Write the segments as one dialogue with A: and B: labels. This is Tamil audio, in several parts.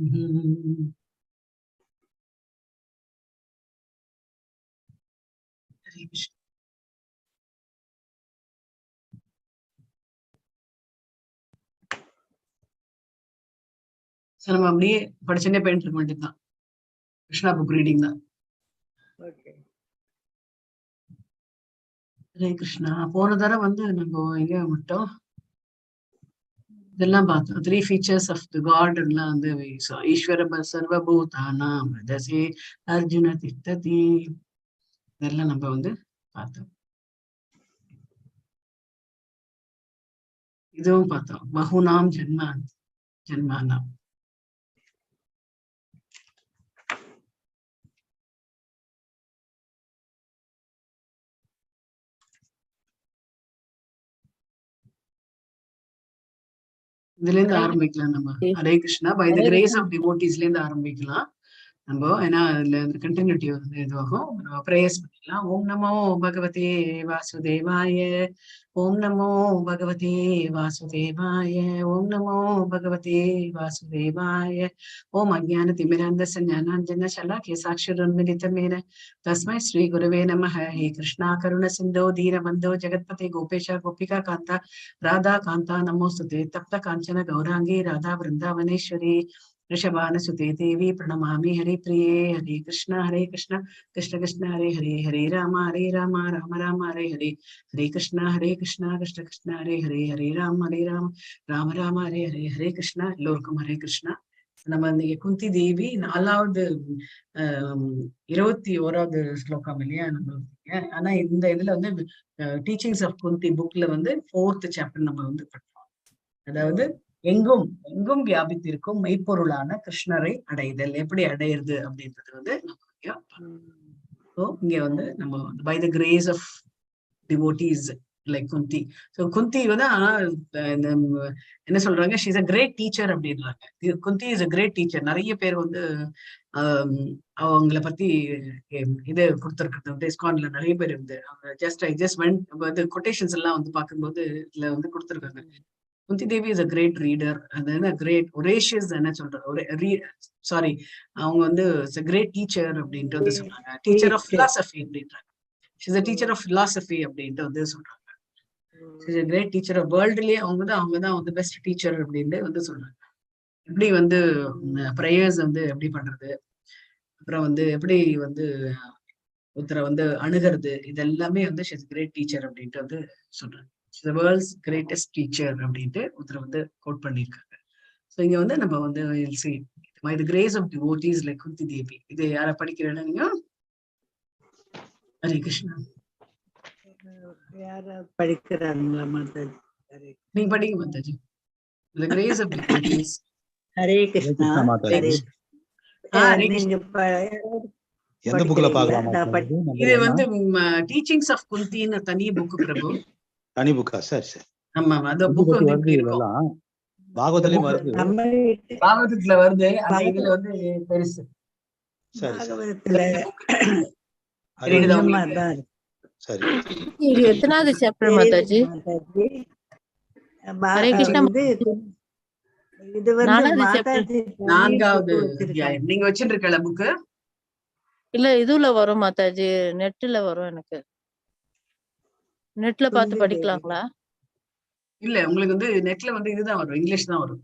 A: நம்ம அப்படியே படிச்சுட்டே போயிட்டு இருக்க வேண்டியதுதான். கிருஷ்ணா புக் ரீடிங் தான். ஹரே கிருஷ்ணா. போன தடவை வந்து நம்ம எங்க விட்டோம், இதெல்லாம் பார்த்தோம். 3 features of the God எல்லாம் வந்து ஈஸ்வர சர்வபூதானாம் ஹிருதயே அர்ஜுன திஷ்டதி, இதெல்லாம் நம்ம வந்து பார்த்தோம். இதுவும் பார்த்தோம். பகுநாம் ஜென்மானாம். இதுல இருந்து ஆரம்பிக்கலாம் நம்ம. Hare Krishna. By the grace of டிவோட்டீஸ்ல இருந்து ஆரம்பிக்கலாம் நம்ம. ஏன்னா அதுல கண்டினியூட்டி வந்து இதுவாகும். நம்ம பிரேயர்ஸ் பண்ணிக்கலாம். ஓம் நமோ பகவதே வாசுதேவாய, ஓம் நமோ பகவதே வாசுதேவாய, ஓம் நமோ பகவதே வாசுதேவாய, ஓம் அஜ்ஞான திமிராந்தஸ்ய ஞானாஞ்சன ஷலாகய சாக்ஷுரோன்மிலிதமேன தஸ்மை ஸ்ரீ குருவே நமः. ஹே கிருஷ்ணா கருண சிந்தோ தீனபந்தோ ஜெகத்பதே கோபேஷ கோபிகா காந்தா ராதா காந்தா நமோஸ்துதே தப்த காஞ்சன கௌராங்கி ராதா விருந்தாவனேஸ்வரி ऋषभानुसुते देवी प्रणमामि हरे प्रिये. हरे कृष्ण कृष्ण कृष्ण हरे हरे, हरे राम राम राम हरे हरे, हरे कृष्ण कृष्ण कृष्ण हरे हरे, हरे राम राम राम हरे हरे, हरे कृष्ण. எல்லோருக்கும் ஹரே கிருஷ்ணா. நம்ம இன்னைக்கு குந்தி தேவி 4வது 21வது ஸ்லோகம் இல்லையா நம்மளுக்கு. ஆனா இந்த இதுல வந்து டீச்சிங்ஸ் ஆஃப் குந்தி புக்ல வந்து 4th சாப்டர் நம்ம வந்து படிப்போம். அதாவது எங்கும் எங்கும் வியாபித்திருக்கும் மெய்ப்பொருளான கிருஷ்ணரை அடைதல், எப்படி அடையிறது அப்படின்றது வந்து இங்க வந்து நம்ம by the grace of devotees like Kunti. So Kunti வந்து என்ன சொல்றாங்க, she is a great teacher அப்படின்றாங்க. Kunti is a great teacher. நிறைய பேர் வந்து அவங்கள பத்தி இது கொடுத்துருக்கிறது வந்து ISKCONல நிறைய பேர் வந்து ஐ ஜஸ்ட் வென்ட் கொட்டேஷன்ஸ் எல்லாம் வந்து பார்க்கும்போது இதுல வந்து கொடுத்துருக்காங்க. Kunti Devi is a great reader and then a great oracious என்ன சொல்றது, சாரி அவங்க வந்து a great teacher அப்படின்ட்டு வந்து சொன்னாங்க. டீச்சர் ஆஃப் philosophy அப்படின்றாங்க. She's a teacher of philosophy அப்படின்ட்டு வந்து சொல்றாங்க. She's a great teacher of வேர்ல்டுலயே அவங்க தான் வந்து பெஸ்ட் டீச்சர் அப்படின்ட்டு வந்து சொல்றாங்க. எப்படி வந்து ப்ரேயர்ஸ் வந்து எப்படி பண்றது, அப்புறம் வந்து எப்படி வந்து ஒருத்தரை வந்து அணுகிறது, இது எல்லாமே வந்து she's a great teacher அப்படின்ட்டு வந்து சொல்றாங்க. The world's greatest teacher அப்படின்ட்டு ஒருத்தர் வந்து கோட் பண்ணியிருக்காங்க. ஸோ இங்க வந்து நம்ம வந்து by the grace of devotees like Kunti Devi. இது யார படிக்கிறேன்னா நீங்க? ஹரே கிருஷ்ணா.
B: யார படிக்கிறாங்களா மாதாஜி?
A: நீங்க படிங்க Mataji. The grace of devotees.
B: Hare Krishna.
A: நீங்க
C: எந்த புக்ல பார்க்கலாம்?
A: இது வந்து டீச்சிங்ஸ் ஆஃப் குந்தின்னு தனி புக் பிரபு.
C: தனி புக்கா? சரி சரி.
A: ஆமா, அந்த புக் வந்து இப்படி இருக்கும்.
C: பாகவதத்திலயும் வருது.
A: பாகவதத்துல வருது. ஆனா இதுல வந்து பெருசு.
C: சரி சரி.
D: இது எத்தனாவது சாப்டர் மாதாஜி? ஹரே கிருஷ்ணா.
B: இது வந்து மாதாஜி
A: 4வது அத்தியாயம். நீங்க வச்சிருக்கல புக்?
D: இல்ல, இதுல வரும் மாதாஜி, நெட்ல வரும். எனக்கு நெட்ல பார்த்து படிக்கலாங்களா?
A: இல்ல, உங்களுக்கு வந்து நெட்ல வந்து இதுதான் வரும், இங்கிலீஷ் தான் வரும்.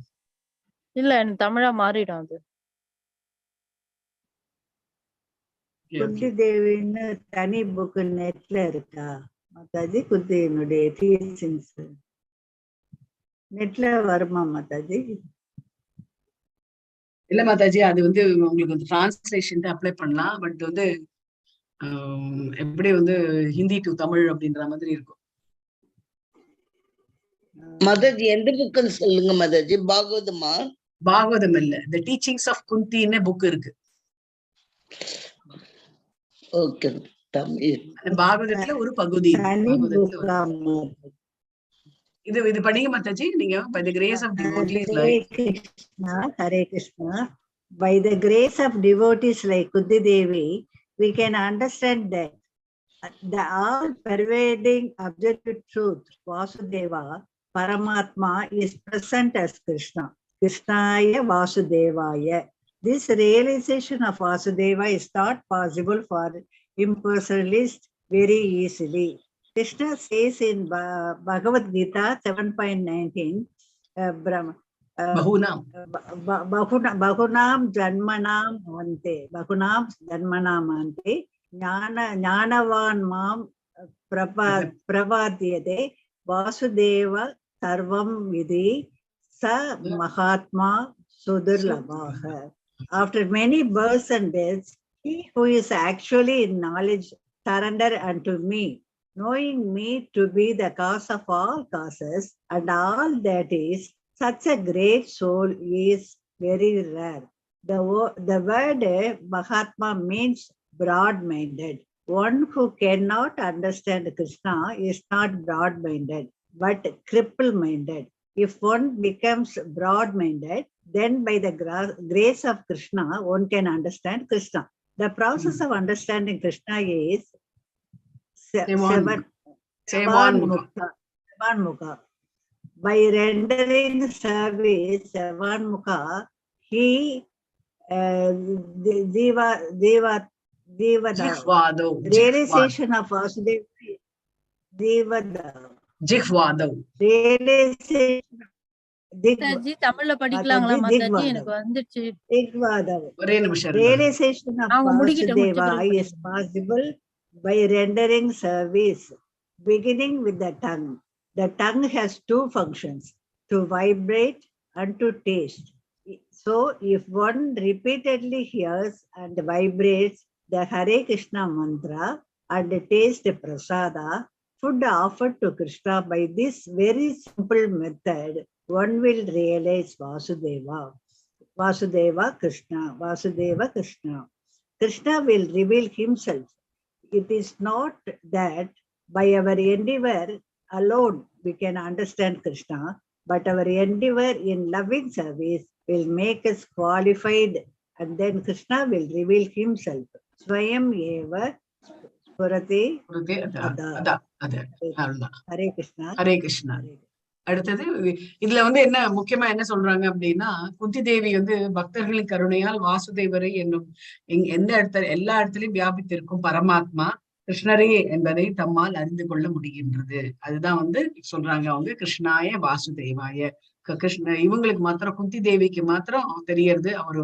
D: இல்ல, எனக்கு தமிழா மாறிடும் அது.
B: குந்தி தேவின்னு தனி புக் நெட்ல இருக்கா மாதாஜி? குந்தியினுடைய டீச்சிங்ஸ் நெட்ல வருமா மாதாஜி?
A: இல்ல மாதாஜி, அது வந்து உங்களுக்கு வந்து டிரான்ஸ்லேஷன் அப்ளை பண்ணலாம். பட் வந்து எப்படி வந்து ஹிந்தி டு தமிழ் அப்படின்ற மாதிரி இருக்கும்.
E: மாதாஜி எந்த புக்குன்னு சொல்லுங்க மாதாஜி. பாகவதமா?
A: பாகவதம் இல்ல, தி டீச்சிங்ஸ் ஆஃப் குந்தின்னு புக் இருக்கு.
E: ஓகே. தமிழ்
A: பாகவதத்துல ஒரு பகுதி. இது படிங்க மாதாஜி. நீங்க by the grace of devotees like
B: Hare Krishna. By the grace of devotees like Kunti Devi, we can understand that the all pervading objective truth, Vasudeva, Paramatma, is present as Krishna. Krishnaya Vasudevaya. This realization of Vasudeva is not possible for impersonalists very easily. Krishna says in Bhagavad Gita 7.19, Bahunam Janmanam Ante, Bahunam Janmanam Ante, Jnanavan Mam Pravadyade, Vasudeva Sarvam Vidhi, Sa Mahatma Sudurlabhaha. After many births and deaths, he who is actually in knowledge surrender unto me, knowing me to be the cause of all causes and all that is, such a great soul is very rare. The word Mahatma means broad-minded. One who cannot understand Krishna is not broad-minded, but cripple-minded. If one becomes broad-minded, then by the grace of Krishna, one can understand Krishna. The process of understanding Krishna is Sevan Mukha. By rendering service, Sevan Mukha, he realization of Vasudeva realization
D: Mataji தமிழ்ல படிக்கலாங்களா மாதாஜி? எனக்கு வந்துச்சு.
B: Realization of Vasudeva is possible by rendering service, beginning with the tongue. The tongue has two functions, to vibrate and to taste. So if one repeatedly hears and vibrates the Hare Krishna mantra and tastes prasada, food offered to Krishna by this very simple method, one will realize Vasudeva. Vasudeva Krishna. Vasudeva Krishna. Krishna will reveal himself. It is not that by our endeavor alone we can understand Krishna, but our endeavor in loving service will make us qualified, and then Krishna will reveal himself. Swayam eva spurati ada. Hare Krishna.
A: Hare Krishna. அடுத்தது இதுல என்ன முக்கியமா என்ன சொல்றாங்க அப்படின்னா, குந்தி தேவி பக்தர்களின் கருணையால் வாசுதேவரை என்னும் எந்த இடத்துல எல்லா இடத்துலயும் வியாபித்திருக்கும் பரமாத்மா கிருஷ்ணரே என்பதை தம்மால் அறிந்து கொள்ள முடிகின்றது. அதுதான் சொல்றாங்க அவங்க கிருஷ்ணாய வாசுதேவாய. கிருஷ்ண இவங்களுக்கு மாத்திரம், குந்தி தேவிக்கு மாத்திரம் தெரியறது அவர்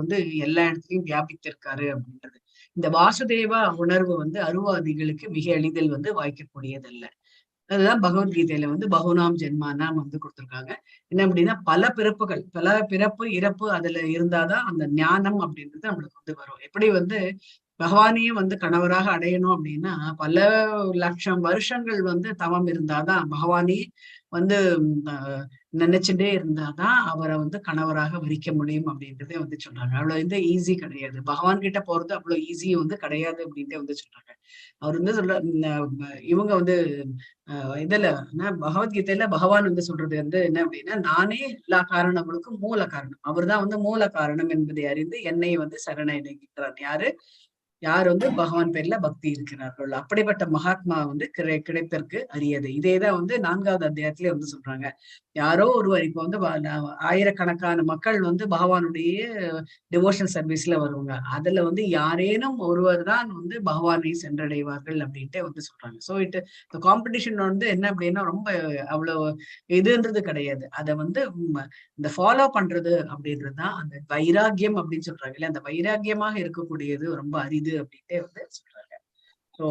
A: எல்லா இடத்துலயும் வியாபித்திருக்காரு அப்படின்றது. இந்த வாசுதேவ உணர்வு அருவாதிகளுக்கு மிக எளிதில் வாய்க்கக்கூடியதல்ல. அதுதான் பகவத்கீதையில பகுனாம் ஜென்மானாம் கொடுத்திருக்காங்க. என்ன அப்படின்னா, பல பிறப்பு இறப்பு அதுல இருந்தாதான் அந்த ஞானம் அப்படின்றது நம்மளுக்கு வரும். எப்படி பகவானையே கணவராக அடையணும் அப்படின்னா பல லட்சம் வருஷங்கள் தவம் இருந்தாதான், பகவானே நினைச்சுட்டே இருந்தாதான் அவரை கணவராக வரிக்க முடியும் அப்படின்றதே சொல்றாங்க. அவ்வளவு ஈஸி கிடையாது. பகவான் கிட்ட போறது அவ்வளவு ஈஸி கிடையாது அப்படின்ட்டு சொல்றாங்க. அவர் சொல்ற இவங்க இதுல பகவத்கீதையில பகவான் சொல்றது என்ன அப்படின்னா, நானே எல்லா காரணங்களுக்கும் மூல காரணம். அவர் தான் மூல காரணம் என்பதை அறிந்து என்னை சரணடைகின்றார். யார் பகவான் பேர்ல பக்தி இருக்கிறார்கள். அப்படிப்பட்ட மகாத்மா கிடைப்பதற்கு அரியது. இதேதான் 4வது அத்தியாயத்திலே சொல்றாங்க. யாரோ ஒருவர் இப்ப ஆயிரக்கணக்கான மக்கள் பகவானுடைய டிவோஷனல் சர்வீஸ்ல வருவாங்க. அதுல யாரேனும் ஒருவர் தான் பகவானை சென்றடைவார்கள் அப்படின்ட்டு சொல்றாங்க. சோ இந்த காம்படிஷன் என்ன அப்படின்னா ரொம்ப அவ்வளவு இதுன்றது கிடையாது. அதை இந்த ஃபாலோ பண்றது அப்படின்றதுதான் அந்த வைராக்கியம் அப்படின்னு சொல்றாங்க இல்லையா, அந்த வைராக்கியமாக இருக்கக்கூடியது ரொம்ப அரிது அப்படின்ட்டு சொல்றாங்க. சோ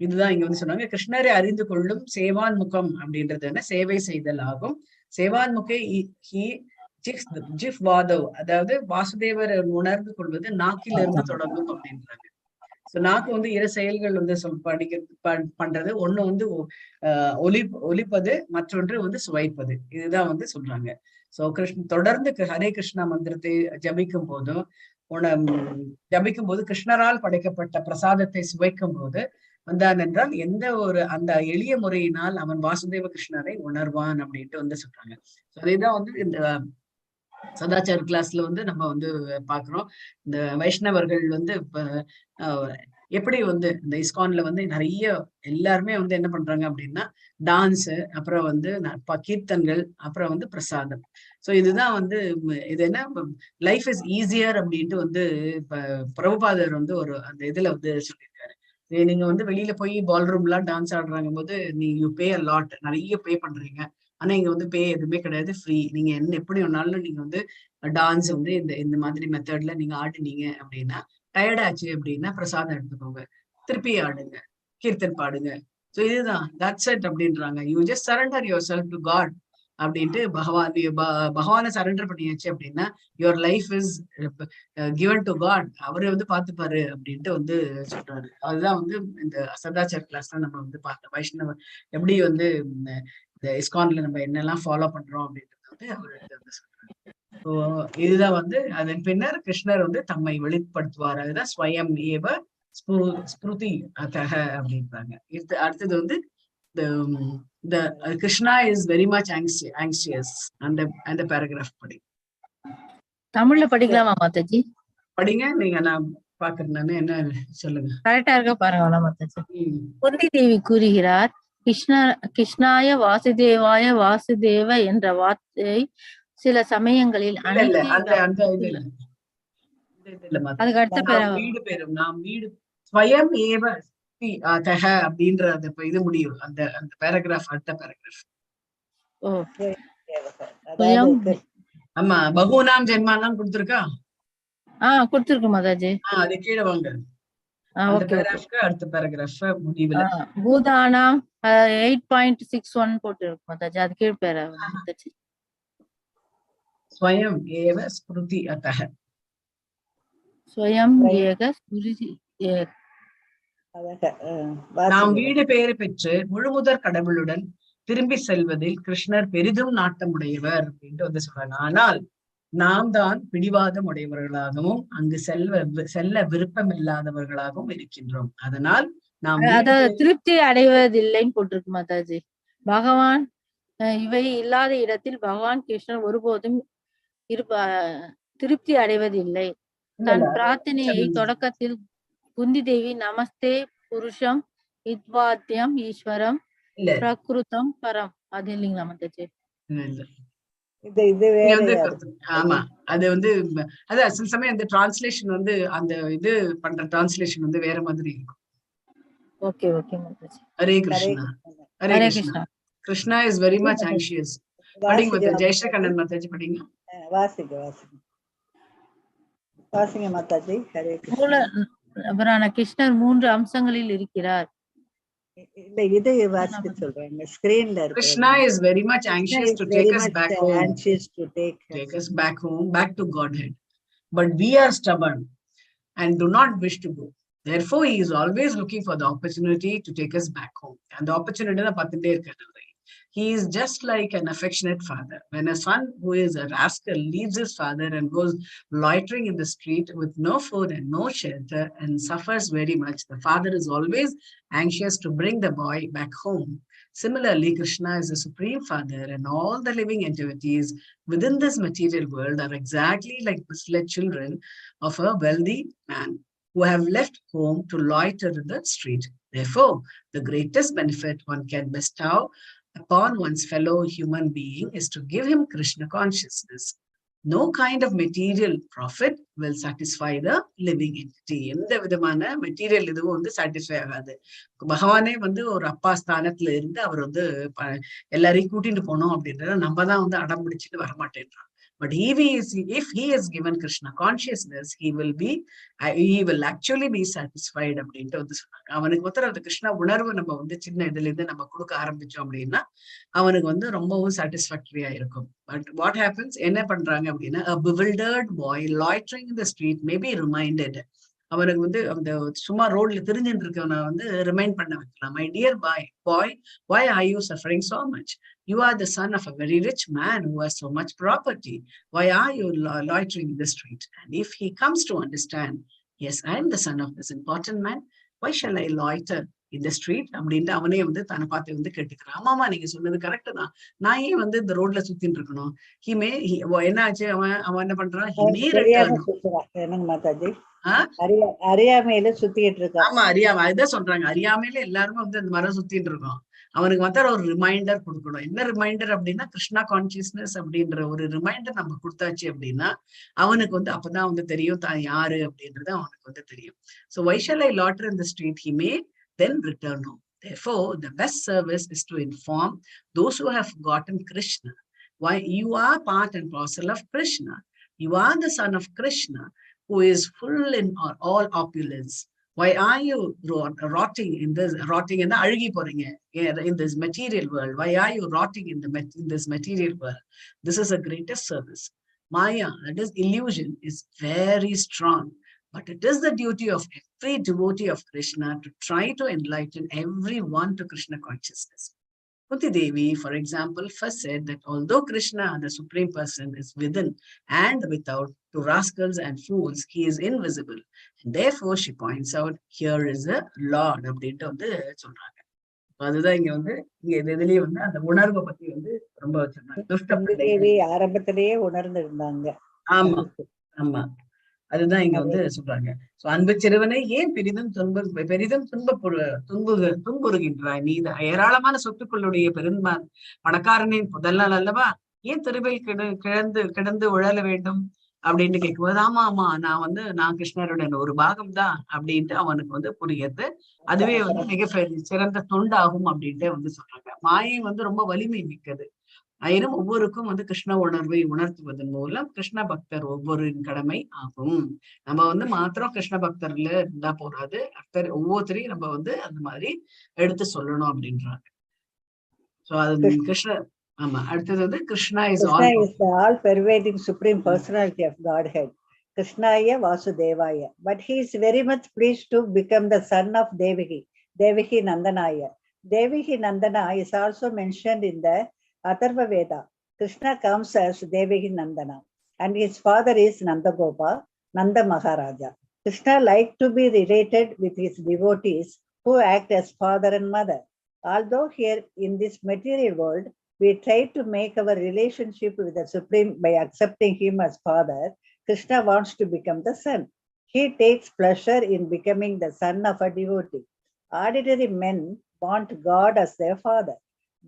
A: இதுதான் இங்க சொன்னாங்க. கிருஷ்ணரை அறிந்து கொள்ளும் சேவான் முகம் அப்படின்றது என்ன, சேவை செய்தல் ஆகும். சேவான் முகே ஜிஃப் வாதவ், அதாவது வாசுதேவர் உணர்ந்து கொள்வது நாக்கிலிருந்து தொடங்கும் அப்படின்றாங்க. சோ நாக்கு இரு செயல்கள் பண்றது. ஒண்ணு ஒலிப்பது, மற்றொன்று சுவைப்பது. இதுதான் சொல்றாங்க. சோ தொடர்ந்து ஹரே கிருஷ்ணா மந்திரத்தை ஜபிக்கும் போதும் ஜபிக்கும் போது கிருஷ்ணரால் படைக்கப்பட்ட பிரசாதத்தை சுவைக்கும் போது என்றால் எந்த ஒரு அந்த எளிய முறையினால் அவன் வாசுதேவ கிருஷ்ணரை உணர்வான் அப்படின்ட்டு சொல்றாங்க. அதேதான் இந்த சதாச்சார கிளாஸ்ல நம்ம பாக்குறோம். இந்த வைஷ்ணவர்கள் இப்ப எப்படி வந்து இந்த இஸ்கான்ல வந்து நிறைய எல்லாருமே வந்து என்ன பண்றாங்க அப்படின்னா டான்ஸ், அப்புறம் வந்து கீர்த்தன்கள், அப்புறம் வந்து பிரசாதம். சோ இதுதான் வந்து இது என்ன லைஃப் இஸ் ஈஸியர் அப்படின்ட்டு வந்து இப்ப பிரபுபாதர் வந்து ஒரு அந்த இதுல வந்து சொல்லியிருக்காரு. நீங்க வந்து வெளியில போய் பால் ரூம்லாம் டான்ஸ் ஆடுறாங்க போது யூ பே அ லாட், நிறைய பே பண்றீங்க. ஆனா இங்க வந்து பே எதுவுமே கிடையாது, ஃப்ரீ. நீங்க என்ன எப்படி வேணாலும் நீங்க வந்து டான்ஸ் வந்து இந்த இந்த மாதிரி மெத்தட்ல நீங்க ஆடுனீங்க அப்படின்னா, டயர்ட் ஆச்சு அப்படின்னா பிரசாதம் எடுத்துக்கோங்க, திருப்பி ஆடுங்க, கீர்த்தன் பாடுங்க. ஸோ இதுதான் தட்ஸ் இட் அப்படின்றாங்க. You just surrender your yourself to அப்படின்ட்டு பகவானை சரண்டர் பண்ணியாச்சு அப்படின்னா your life is given to God, அவரு வந்து பார்த்துப்பாரு அப்படின்ட்டு வந்து சொல்றாரு. அதுதான் வந்து இந்த சதாச்சார் கிளாஸ்ல நம்ம வந்து பார்த்தோம். வைஷ்ணவ எப்படி வந்து இந்த இஸ்கான்ல நம்ம என்னெல்லாம் ஃபாலோ பண்றோம் அப்படின்றது வந்து அவரு வந்து சொல்றாரு. ஸோ இதுதான் வந்து அதன் பின்னர் கிருஷ்ணர் வந்து தம்மை வெளிப்படுத்துவார். அதுதான் ஸ்வயம் ஏவ ஸ்மிருதி அதக அப்படின்றாங்க. அடுத்தது வந்து the Krishna is very much anxious அந்த பேராகிராஃப் படி
D: தமிழ்ல படிக்கலாமா மாதாஜி?
A: படிங்க நீங்க. நான் பாக்குறேன் நானு, என்ன சொல்லுங்க.
D: கரெக்டா இருக்க பாருங்க மாதாஜி. குந்தி தேவி கூறுகிறார், கிருஷ்ணாய வாசுதேவாய வாசுதேவ என்ற வார்த்தை சில சமயங்களில் அதுக்கு அடுத்த
A: பேரும் நாம் வீடு ஸ்வயம் ஏவ அதக அப்படின்ற அந்த இது முடியும். அந்த அந்த பேராகிராஃப் அடுத்த பேராகிராஃப். ஆமா, பகுநாம் ஜென்மாலாம் கொடுத்திருக்கா?
D: கொடுத்திருக்கு மாதாஜி.
A: அது கீழே வாங்க, அந்த பேராகிராஃப்க்கு அடுத்த பேராகிராஃப் முடிவுல
D: பூதானாம் 8.61 போட்டுருக்கு மாதாஜி. அது கீழ பேராகிராஃப்
A: ஸ்வயம் ஏவ ஸ்மிருதி அதக.
D: ஸ்வயம் ஏக ஸ்மிருதி
A: நாம் வீடு பேறு பெற்று முழுமுதற் கடவுளுடன் திரும்பி செல்வதில் கிருஷ்ணர் பெரிதும் நாட்டமுடையவர் அப்படின்ட்டு வந்து சொல்றாங்க. ஆனால் நாம் தான் பிடிவாதம் உடையவர்களாகவும் அங்கு செல்ல விருப்பம் இல்லாதவர்களாகவும் இருக்கின்றோம். அதனால் நாம்
D: திருப்தி அடைவதில்லைன்னு போட்டிருக்கு மாதாஜி. பகவான் இவை இல்லாத இடத்தில் பகவான் கிருஷ்ணர் ஒருபோதும் திருப்தி அடைவதில்லை. தன் பிரார்த்தனையை தொடக்கத்தில் குந்தி தேவி நமஸ்தே புருஷம் இத்வாத்யம் ஈஸ்வரம் பிரகிருதம் பரம், அது இல்லைங்களா மாதாஜி?
A: ஆமா, அது வந்து அதான் சில சமயம் அந்த டிரான்ஸ்லேஷன் வந்து அந்த இது பண்ற டிரான்ஸ்லேஷன் வந்து வேற மாதிரி இருக்கும்.
D: Okay okay Mataji.
A: Hare Krishna. Hare Krishna. Krishna is very much anxious. படிங்க மாதாஜி. ஜெயஸ்ரீ கண்ணன் மாதாஜி படிங்க.
B: வாசிங்க மாதாஜி. ஹரே கிருஷ்ணா.
D: கிருஷ்ணர் 3 அம்சங்களில் இருக்கிறார்.
B: இல்ல, இது வாசிக்க சொல்றாங்க ஸ்கிரீன்ல இருக்கு.
A: Krishna is very much anxious to take us back home. Anxious to take us back home, back to Godhead. But we are stubborn and do not wish to go. Therefore, he is always looking for the opportunity to take us back home. And the opportunity na pathinde irukadhu. He is just like an affectionate father. When a son who is a rascal leaves his father and goes loitering in the street with no food and no shelter and suffers very much, the father is always anxious to bring the boy back home. Similarly, Krishna is the supreme father, and all the living entities within this material world are exactly like misled children of a wealthy man who have left home to loiter in the street. Therefore, the greatest benefit one can bestow upon one's fellow human being is to give him Krishna consciousness. No kind of material profit will satisfy the living entity. எந்த விதமான மெட்டீரியல் இதுவும் வந்து சாட்டிஸ்ஃபை ஆகாது. பகவானே வந்து ஒரு அப்பா ஸ்தானத்துல இருந்து அவர் வந்து எல்லாரையும் கூட்டிட்டு போனோம் அப்படின்றத நம்ம தான் வந்து அடம் பிடிச்சிட்டு வரமாட்டேன்றான். But if he is given Krishna consciousness, he will actually be satisfied அப்படின்ட்டு வந்து சொன்னாங்க. அவனுக்கு ஒருத்தர் அந்த கிருஷ்ணா உணர்வு நம்ம வந்து சின்ன இதுல இருந்து நம்ம கொடுக்க ஆரம்பிச்சோம் அப்படின்னா அவனுக்கு வந்து ரொம்பவும் சாட்டிஸ்ஃபேக்டரியா இருக்கும். But what happens? என்ன பண்றாங்க அப்படின்னா a bewildered boy loitering in the street may be reminded. அவனுக்கு வந்து அந்த சும்மா ரோட்ல தெரிஞ்சுட்டு இருக்கவனை வந்து ரிமைண்ட் பண்ண வைக்கலாம். My dear boy, why are you suffering so much? You are the son of a very rich man who has so much property. Why are you loitering in the street? And if he comes to understand, yes, I am the son of this important man, why shall I loiter in the street அப்படின்ட்டு அவனே வந்து தன்னை பார்த்து வந்து கேட்டுக்கிறான். ஆமாமா நீங்க சொன்னது கரெக்ட் தான், நான் ஏன் வந்து இந்த ரோட்ல சுத்தின்னு இருக்கணும். என்ன ஆச்சு, அவன் என்ன பண்றான்,
B: என்னங்க மாதாஜி, அறியாமையில சுத்திட்டு இருக்கான்.
A: ஆமா அறியாம, அதுதான் சொல்றாங்க, அறியாமையில எல்லாருமே வந்து அந்த மரம் சுத்திட்டு இருக்கோம். அவனுக்கு வந்து ஒரு ரிமைண்டர் கொடுக்கணும். என்ன ரிமைண்டர் அப்படின்னா கிருஷ்ணா கான்சியஸ்னஸ் அப்படின்ற ஒரு ரிமைண்டர் நம்ம கொடுத்தாச்சு அப்படின்னா அவனுக்கு வந்து அப்பதான் வந்து தெரியும் தான் யாரு அப்படின்றது அவனுக்கு வந்து தெரியும். So why shall I loiter in the street? He may then return home. Therefore, the best service is to inform those who have forgotten Krishna why you are part and parcel of Krishna. You are the son of Krishna who is full in all opulence. Why are you rotting in this, அழுகி போறீங்க in this material world? Why are you rotting in this material world? This is a greatest service. Maya, that is illusion, is very strong, but it is the duty of every devotee of Krishna to try to enlighten everyone to Krishna consciousness. Kunti Devi, for example, first said that although Krishna, the Supreme Person, is within and without, to rascals and fools, he is invisible. And therefore, she points out, here is a Lord. அப்படின்ட்டு வந்து சொல்றாங்க. அதுதான் இங்க வந்து இதுலயே வந்து அந்த உணர்வை பத்தி வந்து ரொம்ப வச்சிருந்தாங்க.
B: ஆரம்பத்திலேயே உணர்ந்து இருந்தாங்க.
A: ஆமா ஆமா, அதுதான் இங்க வந்து சொல்றாங்க. சோ அன்பு சிறுவனை ஏன் பெரிதும் துன்புறுகின்றாய், நீ ஏராளமான சொத்துக்களுடைய பணக்காரனின் புதல்நாள் அல்லவா, ஏன் தெருவில் கிடந்து உழல வேண்டும் அப்படின்னு கேட்கும்போது, ஆமா நான் கிருஷ்ணருடன் ஒரு பாகம் தான் அப்படின்ட்டு அவனுக்கு வந்து புரியுது. அதுவே வந்து மிக சிறந்த தொண்டாகும் அப்படின்ட்டு வந்து சொல்றாங்க. மாயை வந்து ரொம்ப வலிமை மிக்கது. ஆயினும் ஒவ்வொருக்கும் வந்து கிருஷ்ண உணர்வை உணர்த்துவதன் மூலம் கிருஷ்ண பக்தர் ஒவ்வொருவரின் கடமை ஆகும். நம்ம வந்து மாத்திரம் கிருஷ்ண பக்தர்ல இருந்தா போறாது, ஒவ்வொருத்தரையும் நம்ம வந்து அந்த மாதிரி எடுத்து சொல்லணும் அப்படின்றாங்க. சோ அது கிருஷ்ண. ஆமா, அடுத்தது வந்து Krishna is
B: all pervading supreme personality of Godhead. Krishnaya Vasudevaya. But he is very much pleased to become the son of Devaki Nandanaya. Devaki Nandana is also mentioned in the Atharva Veda. Krishna comes as Devaki Nandana and his father is Nandagopa, Nanda Maharaja. Krishna liked to be related with his devotees who act as father and mother. Although here in this material world, we try to make our relationship with the Supreme by accepting him as father, Krishna wants to become the son. He takes pleasure in becoming the son of a devotee. Ordinary men want God as their father,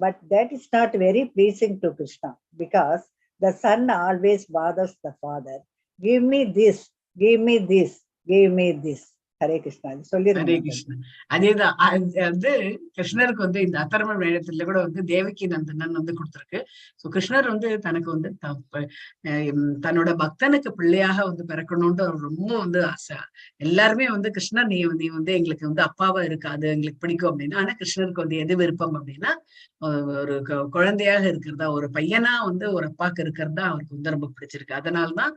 B: but that is not very pleasing to Krishna because the son always bothers the father. Give me this, give me this, give me this. Hare Krishna சொல்லிடுறேன்.
A: ஹரே கிருஷ்ணா. அதேதான் வந்து கிருஷ்ணருக்கு வந்து இந்த அதர்வ வேதத்துல கூட வந்து தேவகி நந்தனன் வந்து கொடுத்திருக்கு. சோ கிருஷ்ணர் வந்து தனக்கு வந்து தன்னோட பக்தனுக்கு பிள்ளையாக வந்து பிறக்கணும்னு ரொம்ப வந்து ஆசை. எல்லாருமே வந்து கிருஷ்ணர் நீ வந்து எங்களுக்கு வந்து அப்பாவா இருக்காது, எங்களுக்கு பிடிக்கும் அப்படின்னா, ஆனா கிருஷ்ணருக்கு வந்து எது விருப்பம் அப்படின்னா ஒரு குழந்தையாக இருக்கிறதா, ஒரு பையனா வந்து ஒரு அப்பாக்கு இருக்கிறதா அவருக்கு வந்து ரொம்ப பிடிச்சிருக்கு. அதனால்தான்